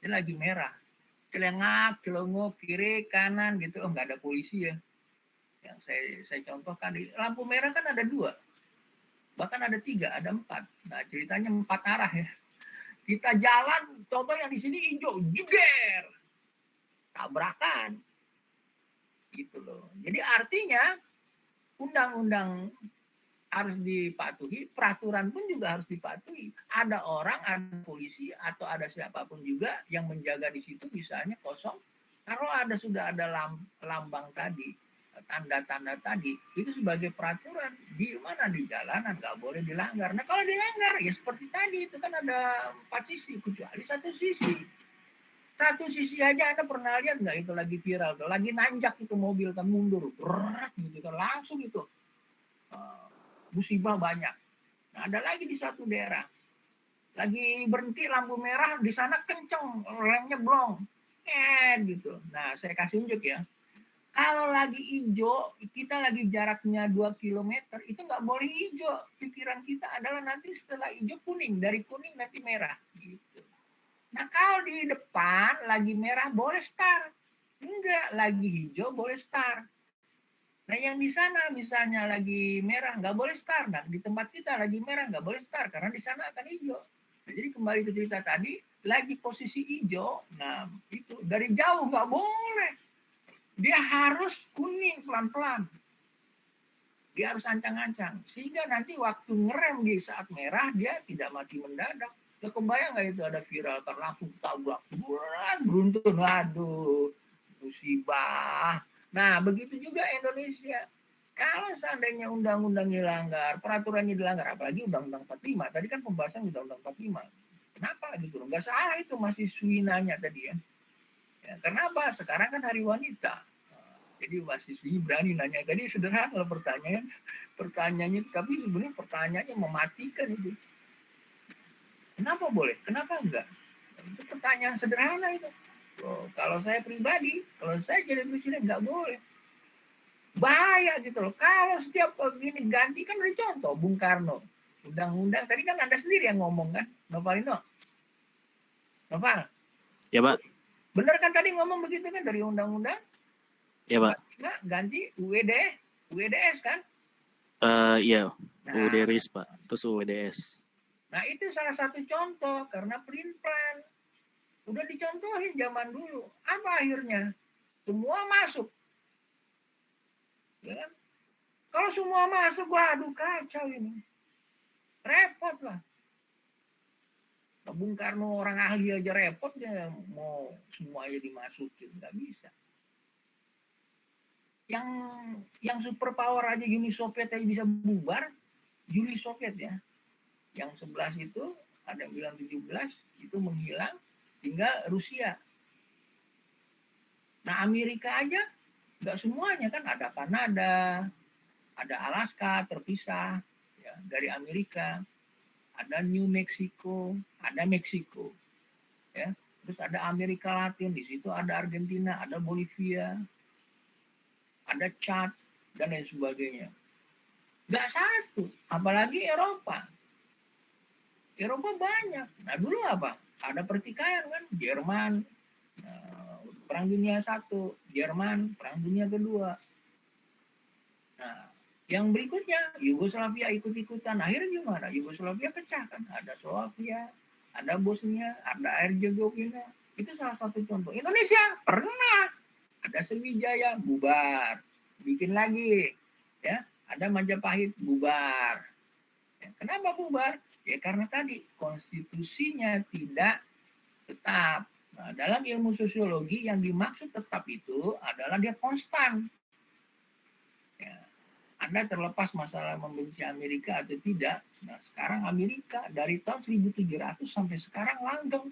Ini lagi merah. Celengak, celengok, kiri, kanan gitu. Oh, nggak ada polisi ya. Yang saya contohkan, lampu merah kan ada 2. Bahkan ada 3, ada 4. Nah, ceritanya 4 arah ya. Kita jalan, contoh yang di sini hijau, juger, tabrakan, gitu loh. Jadi artinya undang-undang harus dipatuhi, peraturan pun juga harus dipatuhi. Ada orang, ada polisi atau ada siapapun juga yang menjaga di situ, misalnya kosong. Kalau sudah ada lambang tadi, tanda-tanda tadi, itu sebagai peraturan di mana di jalanan nggak boleh dilanggar. Nah kalau dilanggar ya seperti tadi itu kan ada 4 sisi kecuali satu sisi. Satu sisi aja Anda pernah lihat nggak itu lagi viral tuh, lagi nanjak itu mobil kan mundur, gitu kan langsung itu musibah banyak. Nah, ada lagi di satu daerah lagi berhenti lampu merah di sana kenceng remnya blong, gitu. Nah saya kasih unjuk ya. Kalau lagi hijau, kita lagi jaraknya 2 km, itu nggak boleh hijau. Pikiran kita adalah nanti setelah hijau kuning, dari kuning nanti merah. Gitu. Nah kalau di depan lagi merah boleh start. Enggak, lagi hijau boleh start. Nah yang di sana misalnya lagi merah nggak boleh start. Nah di tempat kita lagi merah nggak boleh start karena di sana akan hijau. Nah, jadi kembali ke cerita tadi, lagi posisi hijau, nah itu dari jauh nggak boleh. Dia harus kuning pelan-pelan. Dia harus ancang-ancang. Sehingga nanti waktu ngerem di saat merah, dia tidak mati mendadak. Lo kebayang nggak itu ada viral karena lampu tabrak. Beruntun. Waduh. Musibah. Nah, begitu juga Indonesia. Kalau seandainya undang-undangnya dilanggar, peraturannya dilanggar, apalagi Undang-Undang 45. Tadi kan pembahasan Undang-Undang 45. Kenapa gitu? Nggak salah itu masih Swinanya tadi ya. Kenapa? Sekarang kan hari wanita. Jadi mahasiswi berani nanya. Tadi sederhana pertanyaannya, tapi sebenarnya pertanyaannya mematikan itu. Kenapa boleh? Kenapa enggak? Itu pertanyaan sederhana itu. Kalau saya pribadi, kalau saya jadi presiden nggak boleh. Bahaya gitu loh. Kalau setiap gini ganti kan udah contoh Bung Karno. Undang-undang tadi kan Anda sendiri yang ngomong kan, Novalino. Noval. Ya Pak. Bener kan tadi ngomong begitu kan dari undang-undang? Ya Pak. Nah, ganti UEDS kan? Iya. UUD RIS Pak. Terus UUDS. Nah itu salah satu contoh karena plan udah dicontohin zaman dulu. Apa akhirnya? Semua masuk. Ya kan? Kalau semua masuk, waduh kacau ini. Repot lah. Bung Karno orang ahli aja repot, dia mau semuanya dimasukin. Nggak bisa. Yang super power aja Uni Soviet aja bisa bubar. Uni Soviet ya. Yang 11 itu, ada yang bilang 17, itu menghilang. Tinggal Rusia. Nah Amerika aja nggak semuanya kan, ada Kanada, ada Alaska terpisah ya, dari Amerika, ada New Mexico, ada Meksiko, ya, terus ada Amerika Latin, di situ ada Argentina, ada Bolivia, ada Chad dan lain sebagainya. Nggak satu, apalagi Eropa. Eropa banyak. Nah dulu apa? Ada pertikaian kan, Jerman, Perang Dunia I, Jerman, Perang Dunia Kedua. Nah, yang berikutnya Yugoslavia ikut-ikutan. Akhirnya gimana? Yugoslavia pecah kan. Ada Slovakia, ada Bosnia, ada Herzegovina. Itu salah satu contoh. Indonesia pernah ada Sriwijaya bubar, bikin lagi, ya. Ada Majapahit bubar. Ya, kenapa bubar? Ya karena tadi konstitusinya tidak tetap. Nah, dalam ilmu sosiologi yang dimaksud tetap itu adalah dia konstan. Ya. Anda terlepas masalah membenci Amerika atau tidak. Nah, sekarang Amerika dari tahun 1700 sampai sekarang langgeng.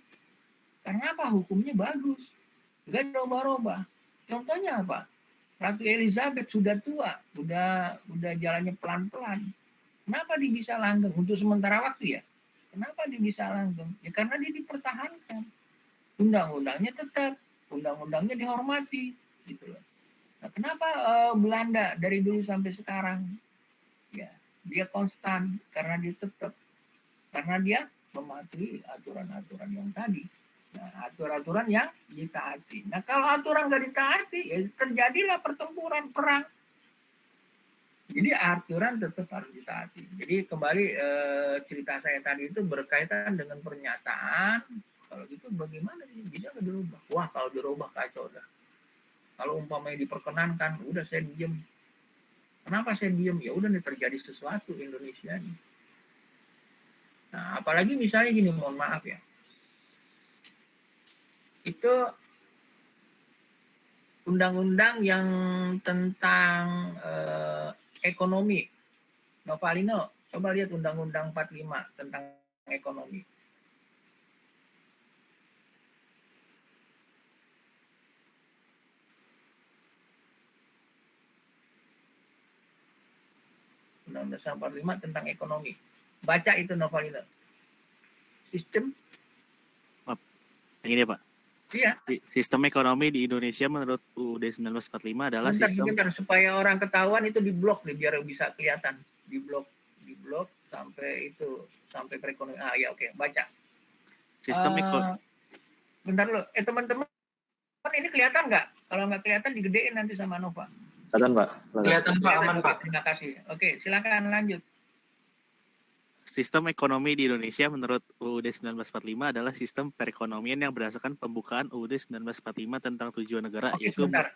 Karena apa? Hukumnya bagus. Nggak roba-roba. Contohnya apa? Ratu Elizabeth sudah tua, udah jalannya pelan-pelan. Kenapa dia bisa langgeng? Untuk sementara waktu ya. Kenapa dia bisa langgeng? Ya karena dia dipertahankan. Undang-undangnya tetap, undang-undangnya dihormati, gitu loh. Nah, kenapa Belanda dari dulu sampai sekarang? Ya, dia konstan karena dia tetap, karena dia mematuhi aturan-aturan yang tadi. Nah, aturan-aturan yang ditaati. Nah, kalau aturan nggak ditaati, ya terjadilah pertempuran, perang. Jadi aturan tetap harus ditaati. Jadi kembali cerita saya tadi itu berkaitan dengan pernyataan. Kalau gitu bagaimana sih? Bisa nggak dirubah? Wah, kalau dirubah kacau dah. Kalau umpamanya diperkenankan, udah saya diem. Kenapa saya diem? Ya udah nih terjadi sesuatu Indonesia nih. Nah, apalagi misalnya gini, mohon maaf ya. Itu undang-undang yang tentang ekonomi. Novalino, coba lihat Undang-Undang 45 tentang ekonomi. Undang-Undang 45 tentang ekonomi. Baca itu Novalino. Sistem. Yang ini Pak. Iya. Sistem ekonomi di Indonesia menurut UUD 1945 adalah Sebentar, supaya orang ketahuan itu diblok nih biar bisa kelihatan. Diblok sampai itu sampai perekonomian. Ah ya oke, baca. Sistem Bentar lo, teman-teman ini kelihatan nggak? Kalau nggak kelihatan digedein nanti sama Nova. Kelihatan Pak. Kelihatan Pak, aman Pak. Terima kasih. Oke, silakan lanjut. Sistem ekonomi di Indonesia menurut UUD 1945 adalah sistem perekonomian yang berdasarkan pembukaan UUD 1945 tentang tujuan negara, Oke, yaitu sebentar.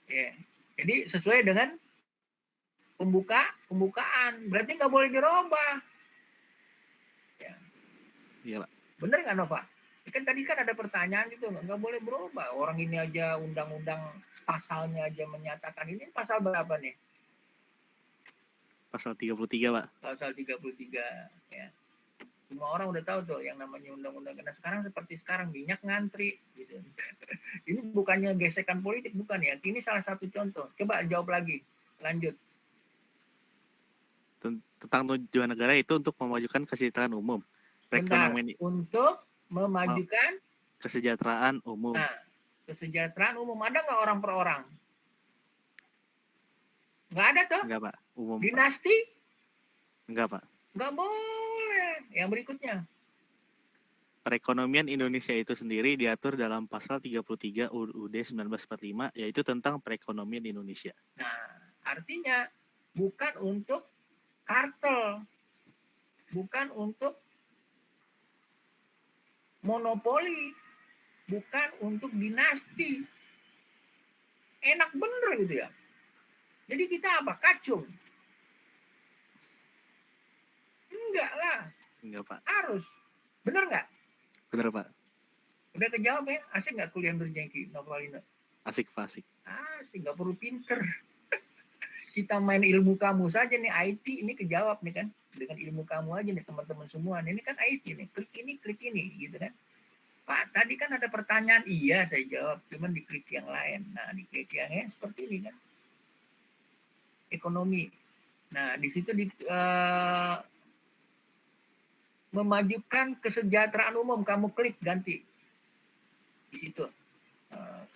Ya. Jadi sesuai dengan pembukaan, berarti nggak boleh dirubah. Ya. Iya Pak. Bener nggak Nova? Kan tadi kan ada pertanyaan itu nggak boleh berubah. Orang ini aja undang-undang pasalnya aja menyatakan ini pasal berapa nih? Pasal 33 Pak. Pasal 33 ya. Semua orang udah tahu tuh yang namanya undang-undang. Karena sekarang seperti sekarang minyak ngantri gitu. Ini bukannya gesekan politik, bukan ya. Ini salah satu contoh. Coba jawab lagi. Lanjut. Tentang tujuan negara itu untuk memajukan kesejahteraan umum. Perekonomian untuk memajukan kesejahteraan umum. Nah, kesejahteraan umum ada nggak orang per orang? Nggak ada tuh. Enggak Pak. Umum. Dinasti? Pak. Enggak Pak. Nggak boleh. Yang berikutnya. Perekonomian Indonesia itu sendiri diatur dalam pasal 33 UUD 1945, yaitu tentang perekonomian Indonesia. Nah, artinya bukan untuk kartel, bukan untuk monopoli, bukan untuk dinasti. Enak bener gitu ya. Jadi kita apa? Kacung. Enggak lah. Enggak Pak. Harus. Bener nggak? Bener Pak. Udah kejawab ya? Asik nggak kuliah Nurjengki, Novalino? Asik Pak, asik. Asik, nggak perlu pinter. Kita main ilmu kamu saja nih, IT ini kejawab nih kan. Dengan ilmu kamu aja nih teman-teman semua. Ini kan IT nih, klik ini gitu kan. Pak, tadi kan ada pertanyaan, iya saya jawab, cuman diklik yang lain. Nah, diklik yang lain seperti ini kan. Ekonomi. Nah, di situ memajukan kesejahteraan umum, kamu klik ganti. Di situ.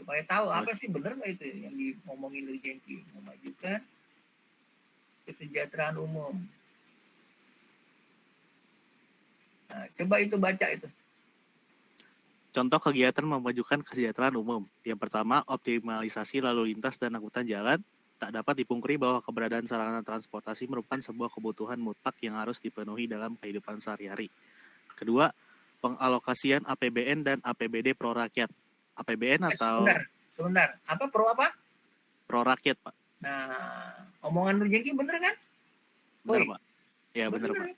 Supaya tahu apa sih benar nggak itu yang ngomongin Nurjengki. Memajukan kesejahteraan umum. Nah, coba itu baca itu. Contoh kegiatan memajukan kesejahteraan umum. Yang pertama, optimalisasi lalu lintas dan angkutan jalan. Tak dapat dipungkiri bahwa keberadaan sarana transportasi merupakan sebuah kebutuhan mutlak yang harus dipenuhi dalam kehidupan sehari-hari. Kedua, pengalokasian APBN dan APBD pro rakyat. APBN atau... Sebentar. Apa pro apa? Pro rakyat, Pak. Nah, omongan Nurjengki bener kan? Bener, Pak. Ya, bener, Pak.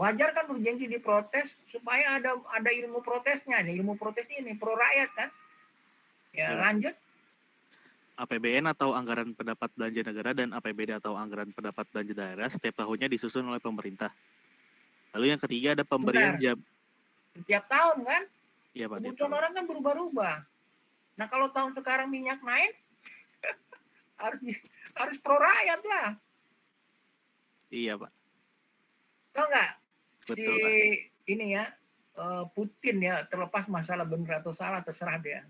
Wajar kan Nurjengki diprotes supaya ada ilmu protesnya. Nih, ilmu protesnya ini pro rakyat kan? Ya, lanjut. APBN atau Anggaran Pendapat Belanja Negara dan APBD atau Anggaran Pendapat Belanja Daerah setiap tahunnya disusun oleh pemerintah. Lalu yang ketiga ada pemberian setiap tahun kan? Iya Pak. Kebutuhan orang kan berubah-ubah. Nah kalau tahun sekarang minyak naik, harus pro rakyat lah. Iya Pak. Tahu nggak? Betul, Pak. Ini ya Putin ya, terlepas masalah benar atau salah terserah dia.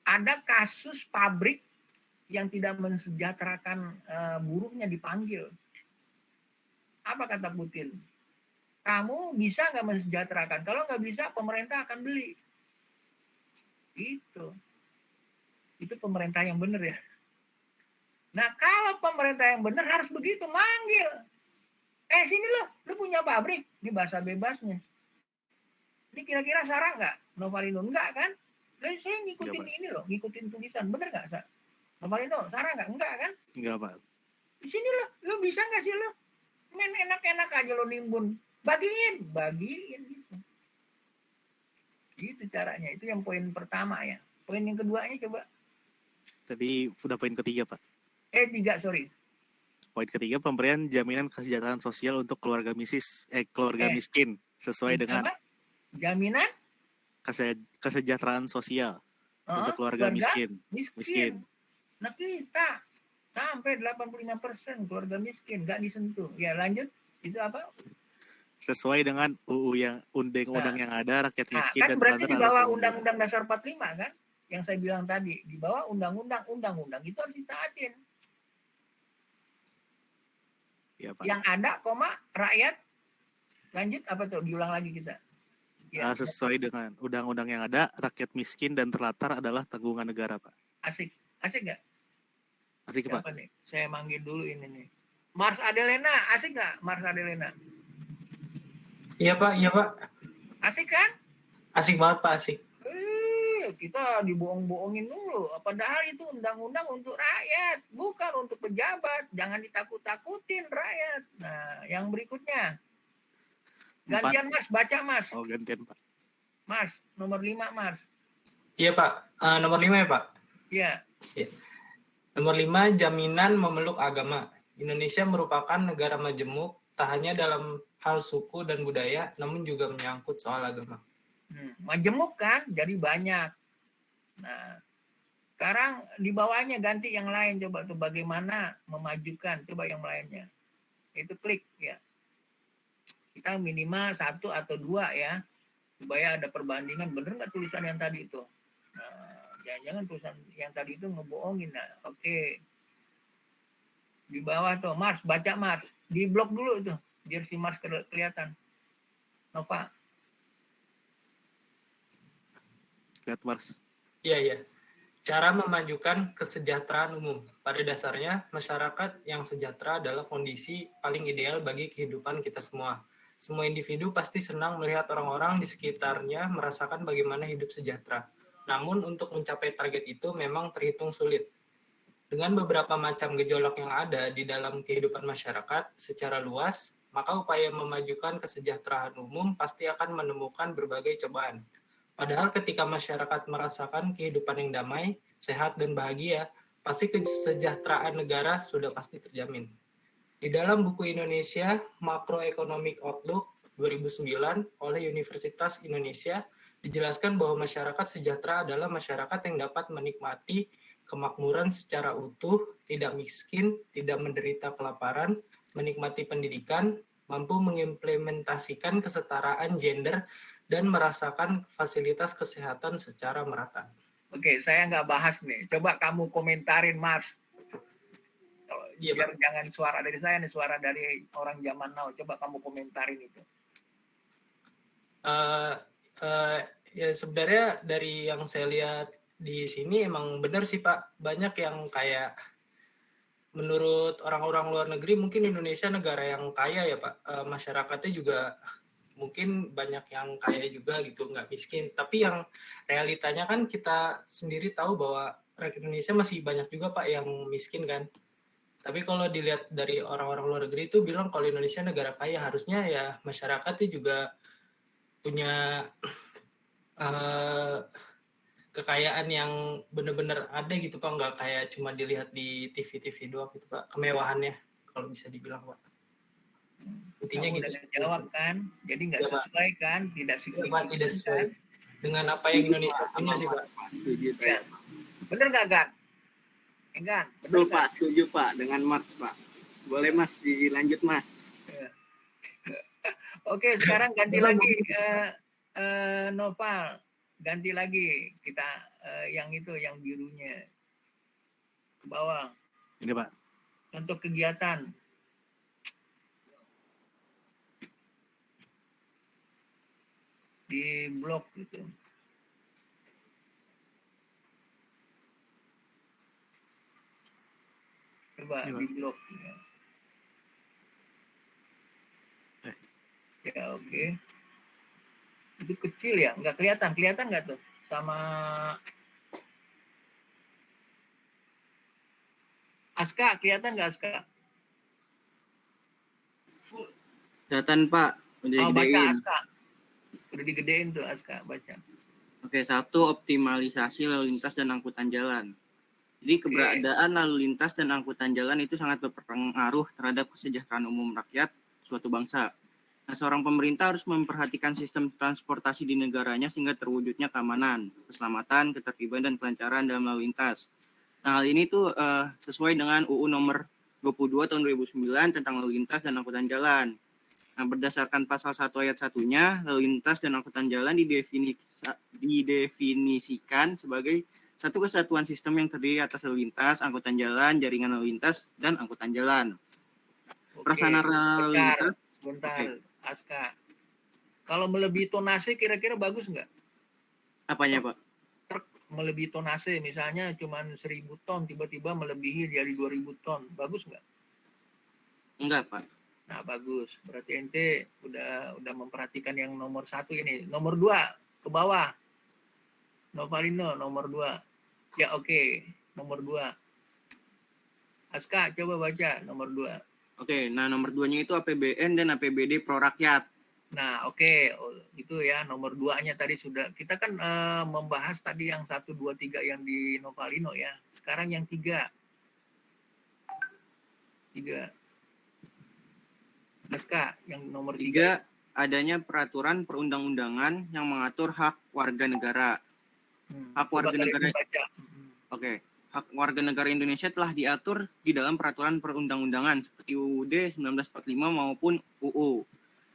Ada kasus pabrik yang tidak mensejahterakan buruhnya dipanggil. Apa kata Putin? Kamu bisa nggak mensejahterakan? Kalau nggak bisa, pemerintah akan beli. Itu pemerintah yang benar ya. Nah kalau pemerintah yang benar harus begitu, manggil. Sini lo punya pabrik, di bahasa bebasnya. Ini kira-kira Sarah nggak? Novalino enggak kan? Dan saya ngikutin ini loh, ngikutin tulisan, bener nggak, Sa? Novalino, Sarah nggak? Enggak kan? Enggak, Pak. Di sini lo bisa nggak sih lo? Main enak-enak aja lo nimbun. Bagiin gitu. Gitu caranya. Itu yang poin pertama ya. Poin yang keduanya coba. Tadi udah poin ketiga, Pak. 3, sorry. Poin ketiga, pemberian jaminan kesejahteraan sosial untuk keluarga miskin sesuai dengan Apa? Jaminan kesejahteraan sosial untuk keluarga miskin. miskin. Nah kita sampai 85% keluarga miskin nggak disentuh. Ya lanjut. Itu apa? Sesuai dengan UU yang undang-undang yang ada, rakyat miskin kan dan berarti di terlantar bawah adalah Undang-Undang Dasar 45 kan? Yang saya bilang tadi, di bawah undang-undang itu harus ditaatin. ya, Pak. Yang ada, rakyat, lanjut apa tuh? Diulang lagi kita. Ya, Sesuai dengan undang-undang yang ada, rakyat miskin dan terlantar adalah tanggungan negara, Pak. asik nggak? Asik, Pak. Siapa nih? Saya manggil dulu ini nih. Mars Adelena, asik nggak Mars Adelena? Iya Pak, Asik kan? asik banget Pak, asik. Kita dibohong-bohongin dulu. Padahal itu undang-undang untuk rakyat, bukan untuk pejabat. Jangan ditakut-takutin rakyat. Nah, yang berikutnya. Gantian Mas, baca Mas. Oh, gantian Pak. Mas, nomor 5 Mas. Iya Pak, nomor 5 ya Pak? Iya. Nomor 5, jaminan memeluk agama. Indonesia merupakan negara majemuk, tak hanya dalam hal suku dan budaya, namun juga menyangkut soal agama. Majemuk kan, jadi banyak. Nah, sekarang di bawahnya ganti yang lain, coba tuh bagaimana memajukan, coba yang lainnya. Itu klik ya. Kita minimal 1 atau 2 ya, supaya ada perbandingan. Bener nggak tulisan yang tadi itu? Nah, jangan-jangan tulisan yang tadi itu ngebohongin. Nah, oke. Di bawah tuh, Mars, baca Mars. Di blok dulu tuh, biar si Mars kelihatan. Nova. Lihat Mars. Iya. Cara memajukan kesejahteraan umum. Pada dasarnya, masyarakat yang sejahtera adalah kondisi paling ideal bagi kehidupan kita semua. Semua individu pasti senang melihat orang-orang di sekitarnya merasakan bagaimana hidup sejahtera. Namun, untuk mencapai target itu memang terhitung sulit. Dengan beberapa macam gejolak yang ada di dalam kehidupan masyarakat secara luas, maka upaya memajukan kesejahteraan umum pasti akan menemukan berbagai cobaan. Padahal ketika masyarakat merasakan kehidupan yang damai, sehat, dan bahagia, pasti kesejahteraan negara sudah pasti terjamin. Di dalam buku Indonesia Macroeconomic Outlook 2009 oleh Universitas Indonesia, dijelaskan bahwa masyarakat sejahtera adalah masyarakat yang dapat menikmati kemakmuran secara utuh, tidak miskin, tidak menderita kelaparan, menikmati pendidikan, mampu mengimplementasikan kesetaraan gender, dan merasakan fasilitas kesehatan secara merata. Oke, saya nggak bahas nih. Coba kamu komentarin, Mars. Iya, biar jangan suara dari saya nih, suara dari orang zaman now. Coba kamu komentarin itu. Ya sebenarnya dari yang saya lihat di sini emang benar sih Pak. Banyak yang kayak menurut orang-orang luar negeri mungkin Indonesia negara yang kaya ya Pak. Masyarakatnya juga mungkin banyak yang kaya juga gitu, nggak miskin. Tapi yang realitanya kan kita sendiri tahu bahwa rakyat Indonesia masih banyak juga Pak yang miskin kan. Tapi kalau dilihat dari orang-orang luar negeri itu bilang kalau Indonesia negara kaya, harusnya ya masyarakatnya juga punya kekayaan yang benar-benar ada gitu Pak, nggak kayak cuma dilihat di TV-TV doang gitu Pak, kemewahannya kalau bisa dibilang Pak. Intinya kamu gitu. udah jawab kan, jadi nggak ya, sesuai kan, tidak Pak, tidak sesuai dengan apa yang Indonesia punya sih Pak. Setuju saya. Bener nggak Gan? Enggak. Betul Pak, setuju Pak dengan Mas Pak. Boleh Mas dilanjut Mas. Oke, sekarang ganti lagi Noval, ganti lagi kita yang itu, yang birunya ke bawah. Ini Pak. Untuk kegiatan. Di blok gitu. Coba di blok. Ya oke. Itu kecil ya, nggak kelihatan nggak tuh sama Aska, kelihatan nggak Aska? Kelihatan Pak, udah Oh, baca digedein. Aska. Udah digedein tuh Aska, baca. Oke, 1, optimalisasi lalu lintas dan angkutan jalan. Jadi keberadaan lalu lintas dan angkutan jalan itu sangat berpengaruh terhadap kesejahteraan umum rakyat suatu bangsa. Nah, seorang pemerintah harus memperhatikan sistem transportasi di negaranya sehingga terwujudnya keamanan, keselamatan, ketertiban, dan kelancaran dalam lalu lintas. Nah, hal ini tuh sesuai dengan UU nomor 22 tahun 2009 tentang lalu lintas dan angkutan jalan. Nah, berdasarkan pasal 1 ayat 1-nya, lalu lintas dan angkutan jalan didefinisikan sebagai satu kesatuan sistem yang terdiri atas lalu lintas, angkutan jalan, jaringan lalu lintas, dan angkutan jalan. Pelaksanaan lalu lintas. Bentar, Aska. Kalau melebihi tonase kira-kira bagus nggak? Apanya, Pak? Truk melebihi tonase, misalnya cuma 1.000 ton, tiba-tiba melebihi dari 2.000 ton. Bagus nggak? Enggak, Pak. Nah, bagus. Berarti ente udah memperhatikan yang nomor 1 ini. Nomor 2, ke bawah. Novalino, nomor 2. Ya, oke. Nomor 2. Aska, coba baca nomor 2. Oke, nah nomor 2-nya itu APBN dan APBD pro rakyat. Nah, oke. Itu ya, nomor 2-nya tadi sudah. Kita kan membahas tadi yang 1, 2, 3 yang di Novalino ya. Sekarang yang 3. 3. Aska, yang nomor 3. 3, adanya peraturan perundang-undangan yang mengatur hak warga negara. Hak warga negara. Oke. Hak warga negara Indonesia telah diatur di dalam peraturan perundang-undangan seperti UUD 1945 maupun UU.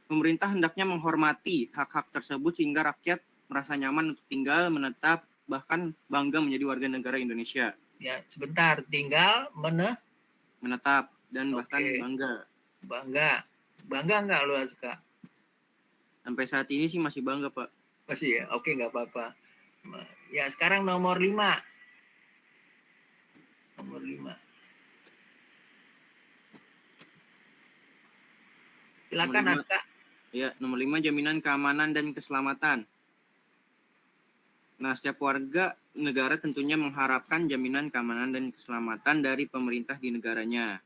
Pemerintah hendaknya menghormati hak-hak tersebut sehingga rakyat merasa nyaman untuk tinggal, menetap, bahkan bangga menjadi warga negara Indonesia. Ya, sebentar. Tinggal, menetap, dan bahkan bangga. Bangga nggak lu, Aska? Sampai saat ini sih masih bangga, Pak. Masih ya? Oke, nggak apa-apa. Ya, sekarang nomor 5. Nomor 5. Silakan, Aska. Ya, nomor 5, jaminan keamanan dan keselamatan. Nah, setiap warga negara tentunya mengharapkan jaminan keamanan dan keselamatan dari pemerintah di negaranya.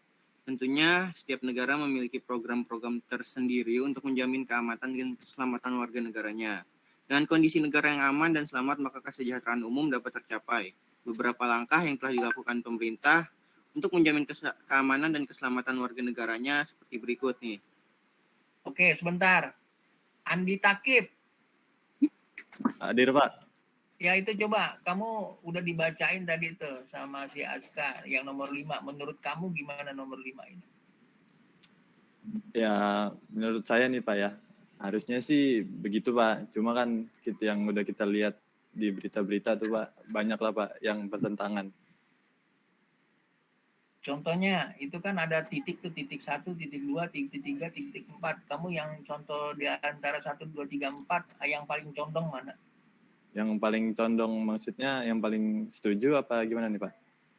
Tentunya setiap negara memiliki program-program tersendiri untuk menjamin keamanan dan keselamatan warga negaranya. Dengan kondisi negara yang aman dan selamat, maka kesejahteraan umum dapat tercapai. Beberapa langkah yang telah dilakukan pemerintah untuk menjamin keamanan dan keselamatan warga negaranya seperti berikut nih. Oke, sebentar. Andi Takib. Hadir, Pak. Ya, itu coba. Kamu udah dibacain tadi tuh sama si Aska yang nomor 5. Menurut kamu gimana nomor 5 ini? Ya, menurut saya nih, Pak ya. Harusnya sih begitu, Pak. Cuma kan yang udah kita lihat di berita-berita tuh, Pak. Banyak lah, Pak, yang bertentangan. Contohnya, itu kan ada titik tuh, titik 1, titik 2, titik 3, titik 4. Kamu yang contoh di antara 1, 2, 3, 4, yang paling condong mana? Yang paling condong maksudnya yang paling setuju apa gimana nih, Pak?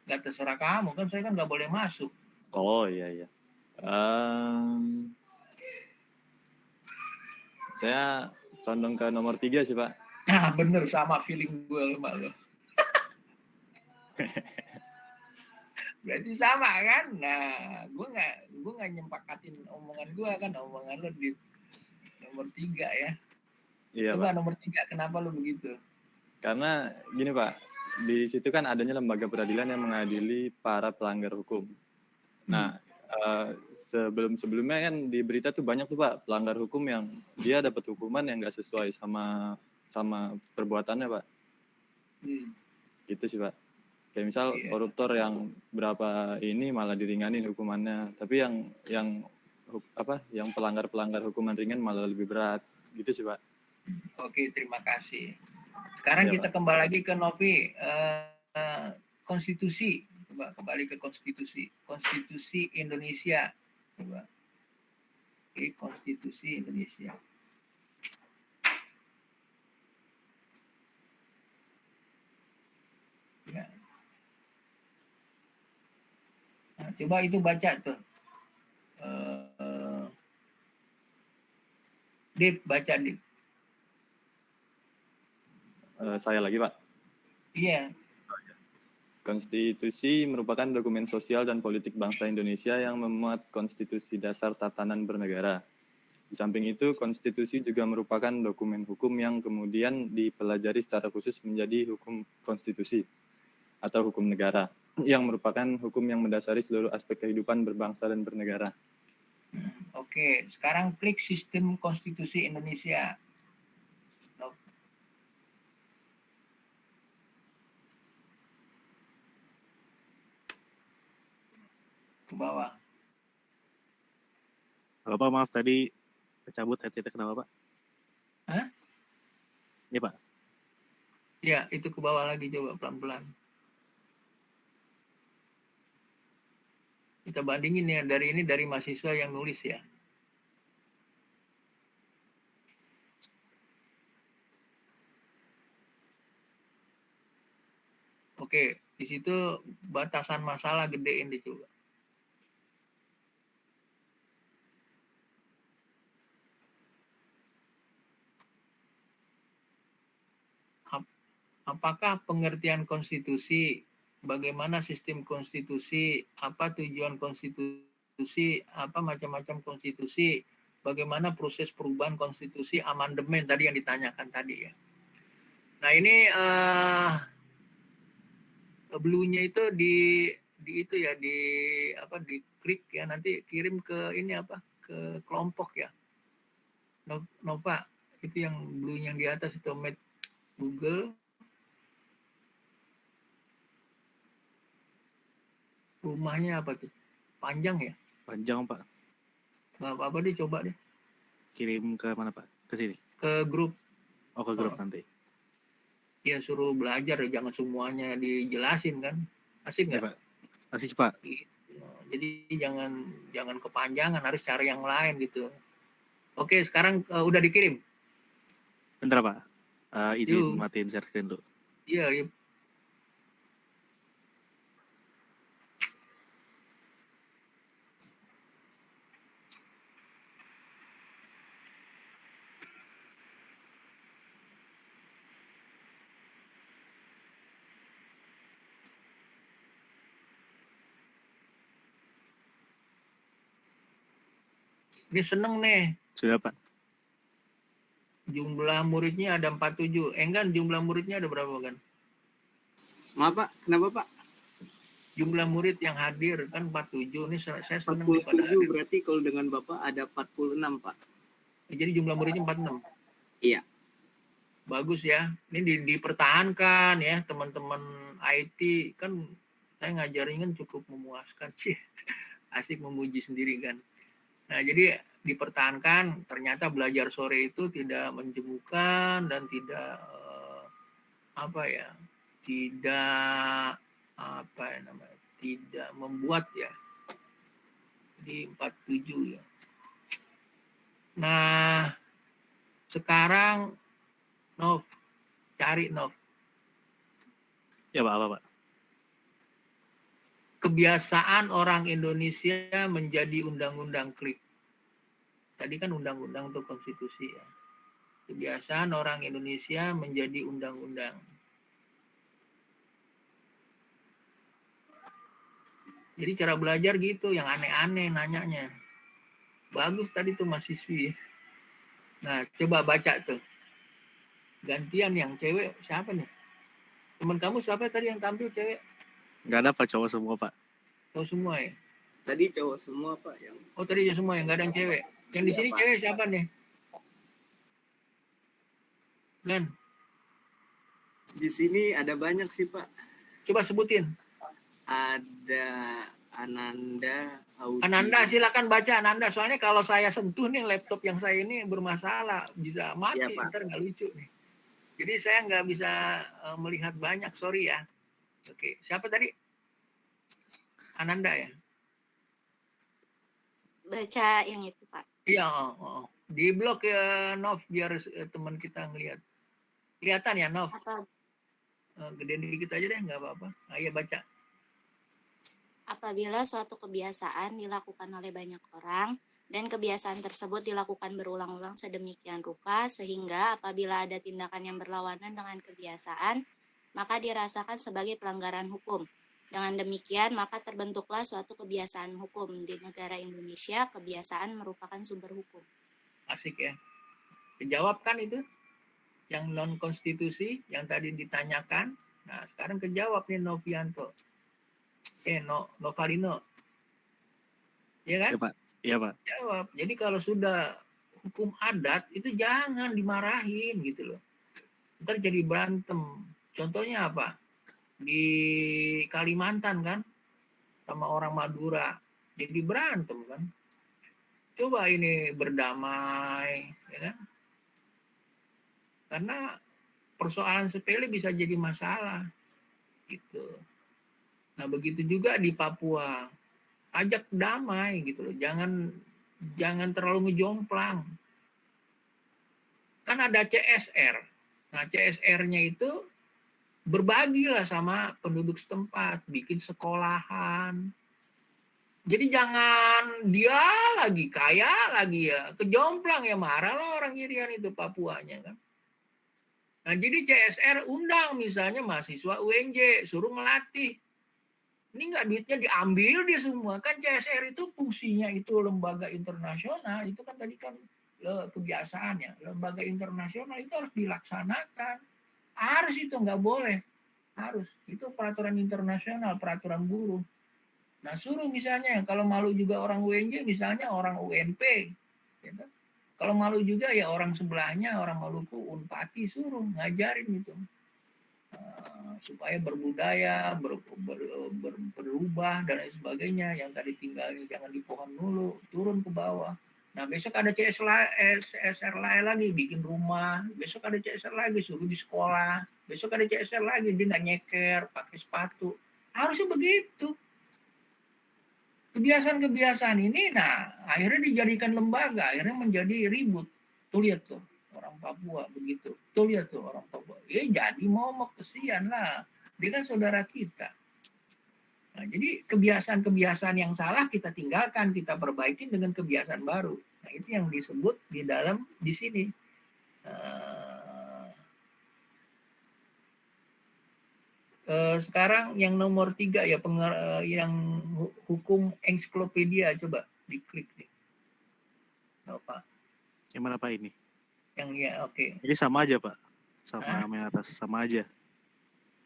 Nggak, terserah kamu, kan saya kan nggak boleh masuk. Oh, iya. Saya condong ke nomor 3 sih, Pak. Nah, bener, sama feeling gue sama lo. Berarti sama kan? Nah, gue nggak nyempakatin omongan gue kan, omongan lo di nomor 3 ya. Iya, Coba Pak. nomor 3, kenapa lo begitu? Karena gini, Pak, di situ kan adanya lembaga peradilan yang mengadili para pelanggar hukum. Nah, sebelum-sebelumnya kan di berita tuh banyak tuh, Pak, pelanggar hukum yang dia dapat hukuman yang nggak sesuai sama perbuatannya, Pak. Gitu sih, Pak. Kayak misal koruptor yang berapa ini malah diringanin hukumannya, tapi yang pelanggar hukuman ringan malah lebih berat, gitu sih, Pak. Oke, terima kasih. Sekarang Ya, kita Pak. kembali lagi ke Novi, konstitusi. Coba kembali ke konstitusi. Konstitusi Indonesia. Coba. Oke, konstitusi Indonesia. Ya. Nah, coba itu baca tuh. Dip, baca Dip. Saya lagi, Pak. Iya. Konstitusi merupakan dokumen sosial dan politik bangsa Indonesia yang memuat konstitusi dasar tatanan bernegara. Di samping itu, konstitusi juga merupakan dokumen hukum yang kemudian dipelajari secara khusus menjadi hukum konstitusi atau hukum negara, yang merupakan hukum yang mendasari seluruh aspek kehidupan berbangsa dan bernegara. Oke, sekarang klik sistem konstitusi Indonesia. Ke bawah. Bapak maaf tadi kecabut headsetnya kenapa Pak? Hah? Iya Pak. Ya, itu ke bawah lagi, coba pelan-pelan. Kita bandingin ya, dari mahasiswa yang nulis ya. Oke, di situ batasan masalah gedein deh coba. Apakah pengertian konstitusi, bagaimana sistem konstitusi, apa tujuan konstitusi, apa macam-macam konstitusi, bagaimana proses perubahan konstitusi, amandemen tadi yang ditanyakan tadi ya. Nah ini blue-nya itu di itu ya di klik ya, nanti kirim ke ini ke kelompok ya. Nova itu yang blue-nya yang di atas itu Google. Rumahnya apa tuh? Panjang ya? Panjang Pak. Nggak apa-apa deh, coba deh. Kirim ke mana Pak? Ke sini? Ke grup. Oh ke grup nanti. Ya suruh belajar, jangan semuanya dijelasin kan. Asik nggak? Ya, Pak. Asik Pak. Jadi jangan kepanjangan, harus cari yang lain gitu. Oke, sekarang udah dikirim. Bentar Pak. Izin matiin share screen dulu. Iya. Ini seneng nih. Sudah Pak. Jumlah muridnya ada 47. Enggak, jumlah muridnya ada berapa kan? Maaf Pak, kenapa Pak? Jumlah murid yang hadir kan 47. Ini saya seneng 47 berarti kalau dengan Bapak ada 46 Pak. Jadi jumlah muridnya 46. Iya. Bagus ya. Ini dipertahankan ya teman-teman IT kan saya ngajarin kan cukup memuaskan sih. Asik memuji sendiri kan. Nah, jadi dipertahankan, ternyata belajar sore itu tidak menjemukan dan tidak tidak membuat ya. Jadi 47 ya. Nah, sekarang Nov, cari Nov. Ya Pak, apa Pak? Kebiasaan orang Indonesia menjadi undang-undang klik. Tadi kan undang-undang untuk konstitusi ya. Kebiasaan orang Indonesia menjadi undang-undang. Jadi cara belajar gitu, yang aneh-aneh nanyanya. Bagus tadi tuh mahasiswi. Nah, coba baca tuh. Gantian yang cewek siapa nih? Teman kamu siapa tadi yang tampil cewek? Nggak ada Pak, cowok semua Pak. Cowok semua ya? Tadi cowok semua Pak yang. Oh tadi cowok semua yang nggak ada yang cewek. Yang di sini cewek siapa nih? Glenn. Di sini ada banyak sih Pak. Coba sebutin. Ada Ananda. Audi. Ananda silakan baca Ananda. Soalnya kalau saya sentuh nih laptop yang saya ini bermasalah, bisa mati. Ya, Pak. Ntar nggak lucu nih. Jadi saya nggak bisa melihat banyak, sorry ya. Oke, siapa tadi? Ananda ya? Baca yang itu Pak. Iya, di blog ya Nov biar teman kita ngelihat. Kelihatan ya Nov? Apa? Gedein dikit aja deh, nggak apa-apa. Ayo baca. Apabila suatu kebiasaan dilakukan oleh banyak orang dan kebiasaan tersebut dilakukan berulang-ulang sedemikian rupa sehingga apabila ada tindakan yang berlawanan dengan kebiasaan, maka dirasakan sebagai pelanggaran hukum. Dengan demikian, maka terbentuklah suatu kebiasaan hukum. Di negara Indonesia, kebiasaan merupakan sumber hukum. Asik ya. Kejawab kan itu? Yang non-konstitusi, yang tadi ditanyakan. Nah, sekarang kejawab nih Novianto. Novalino. Iya kan? Ya Pak. Iya Pak. Jawab. Jadi kalau sudah hukum adat, itu jangan dimarahin gitu loh. Ntar jadi berantem. Contohnya apa? Di Kalimantan kan, sama orang Madura. Jadi berantem kan. Coba ini berdamai, ya kan? Karena persoalan sepele bisa jadi masalah, gitu. Nah begitu juga di Papua, ajak damai gitu loh, jangan terlalu ngejomplang. Kan ada CSR, nah CSR-nya itu berbagilah sama penduduk setempat, bikin sekolahan. Jadi jangan dia lagi kaya lagi ya, kejomplang ya marah lah orang Irian itu Papuanya kan. Nah jadi CSR undang misalnya mahasiswa UNJ, suruh ngelatih. Ini nggak duitnya diambil dia semua. Kan CSR itu fungsinya itu lembaga internasional. Itu kan tadi kan kebiasaannya. Lembaga internasional itu harus dilaksanakan. Harus itu nggak boleh. Harus. Itu peraturan internasional, peraturan buruh. Nah suruh misalnya, kalau malu juga orang UNJ, misalnya orang UNP. Gitu. Kalau malu juga ya orang sebelahnya, orang Maluku, Unpati, suruh ngajarin gitu. Supaya berbudaya, berubah dan lain sebagainya. Yang tadi tinggalnya jangan di pohon dulu, turun ke bawah. Nah besok ada CSR lagi, bikin rumah. Besok ada CSR lagi, suruh di sekolah. Besok ada CSR lagi, dia nggak nyeker, pakai sepatu. Harusnya begitu. Kebiasaan-kebiasaan ini, nah akhirnya dijadikan lembaga, akhirnya menjadi ribut. Tuh lihat tuh, orang Papua begitu. Tuh lihat tuh orang Papua. Jadi momok, kesian lah. Dia kan saudara kita. Nah, jadi kebiasaan-kebiasaan yang salah kita tinggalkan, kita perbaiki dengan kebiasaan baru. Nah, itu yang disebut di dalam di sini. Sekarang yang nomor 3 ya, yang hukum ensiklopedia, coba diklik deh. Apa? Yang mana Pak ini? Yang ya oke. Jadi sama aja Pak, sama yang atas, sama aja.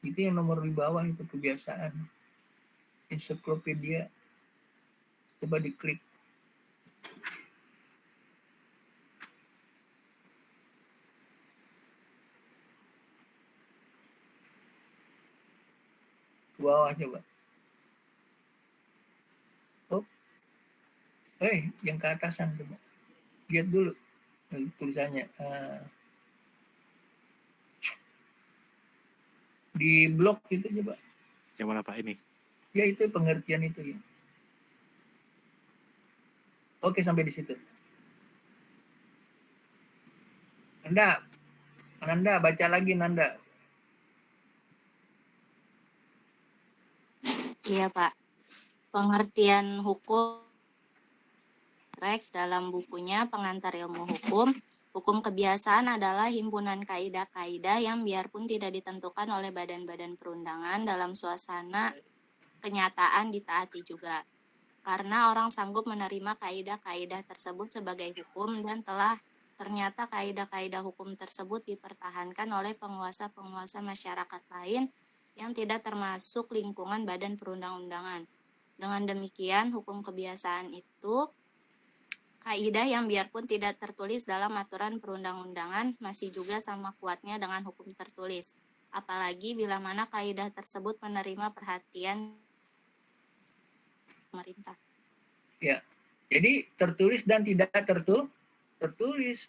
Itu yang nomor di bawah itu kebiasaan. Ensiklopedia. Coba diklik. Ke bawah coba. Oh. Yang ke atasan coba. Lihat dulu tulisannya. Di blog itu coba. Yang mana Pak ini? Ya itu pengertian itu ya. Oke, sampai di situ. Nanda baca lagi Nanda. Iya Pak. Pengertian hukum dalam bukunya Pengantar Ilmu Hukum. Hukum kebiasaan adalah himpunan kaidah-kaidah yang biarpun tidak ditentukan oleh badan-badan perundangan dalam suasana kenyataan ditaati juga. Karena orang sanggup menerima kaidah-kaidah tersebut sebagai hukum dan telah ternyata kaidah-kaidah hukum tersebut dipertahankan oleh penguasa-penguasa masyarakat lain yang tidak termasuk lingkungan badan perundang-undangan. Dengan demikian, hukum kebiasaan itu kaidah yang biarpun tidak tertulis dalam aturan perundang-undangan masih juga sama kuatnya dengan hukum tertulis. Apalagi bila mana kaidah tersebut menerima perhatian pemerintah. Ya, jadi tertulis dan tidak tertulis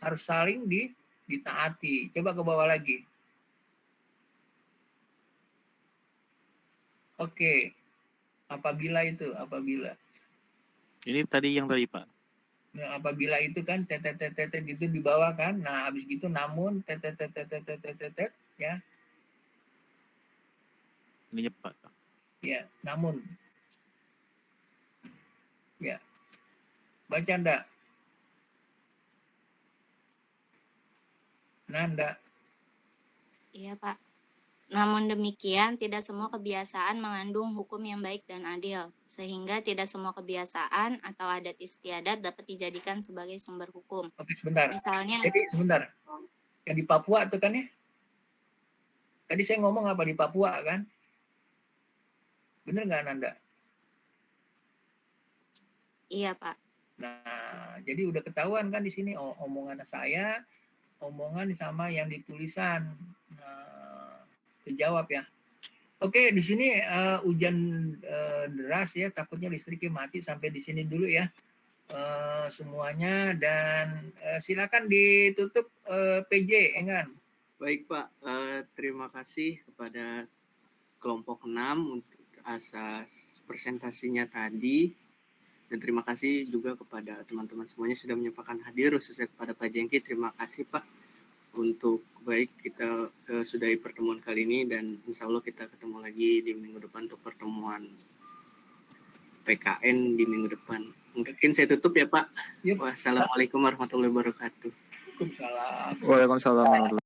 harus saling ditaati. Coba ke bawah lagi. Oke. Apabila. Ini tadi yang tadi Pak. Nah, apabila itu kan tetet gitu di bawah kan. Nah, habis gitu namun tetet ya. Ini Pak. Ya, namun. Ya. Baca enggak? Nanda. Iya Pak. Namun demikian, tidak semua kebiasaan mengandung hukum yang baik dan adil, sehingga tidak semua kebiasaan atau adat istiadat dapat dijadikan sebagai sumber hukum. Oke, sebentar. Misalnya, Jadi sebentar. Yang di Papua tuh kan ya? Tadi saya ngomong apa di Papua kan? Bener nggak Nanda? iya Pak, Nah, jadi udah ketahuan kan di sini omongan saya, omongan sama yang ditulisan. Nah, kejawab ya. Oke, di sini hujan deras ya, takutnya listriknya mati sampai di sini dulu ya semuanya dan silakan ditutup PJ, Engan. Baik Pak, terima kasih kepada kelompok 6 untuk atas presentasinya tadi. Dan terima kasih juga kepada teman-teman semuanya sudah menyempatkan hadir, khususnya kepada Pak Jengki. Terima kasih Pak untuk baik kita sudahi pertemuan kali ini dan insya Allah kita ketemu lagi di minggu depan untuk pertemuan PKN di minggu depan. Mungkin saya tutup ya Pak. Yep. Wassalamualaikum warahmatullahi wabarakatuh. Waalaikumsalam. Waalaikumsalam warahmatullahi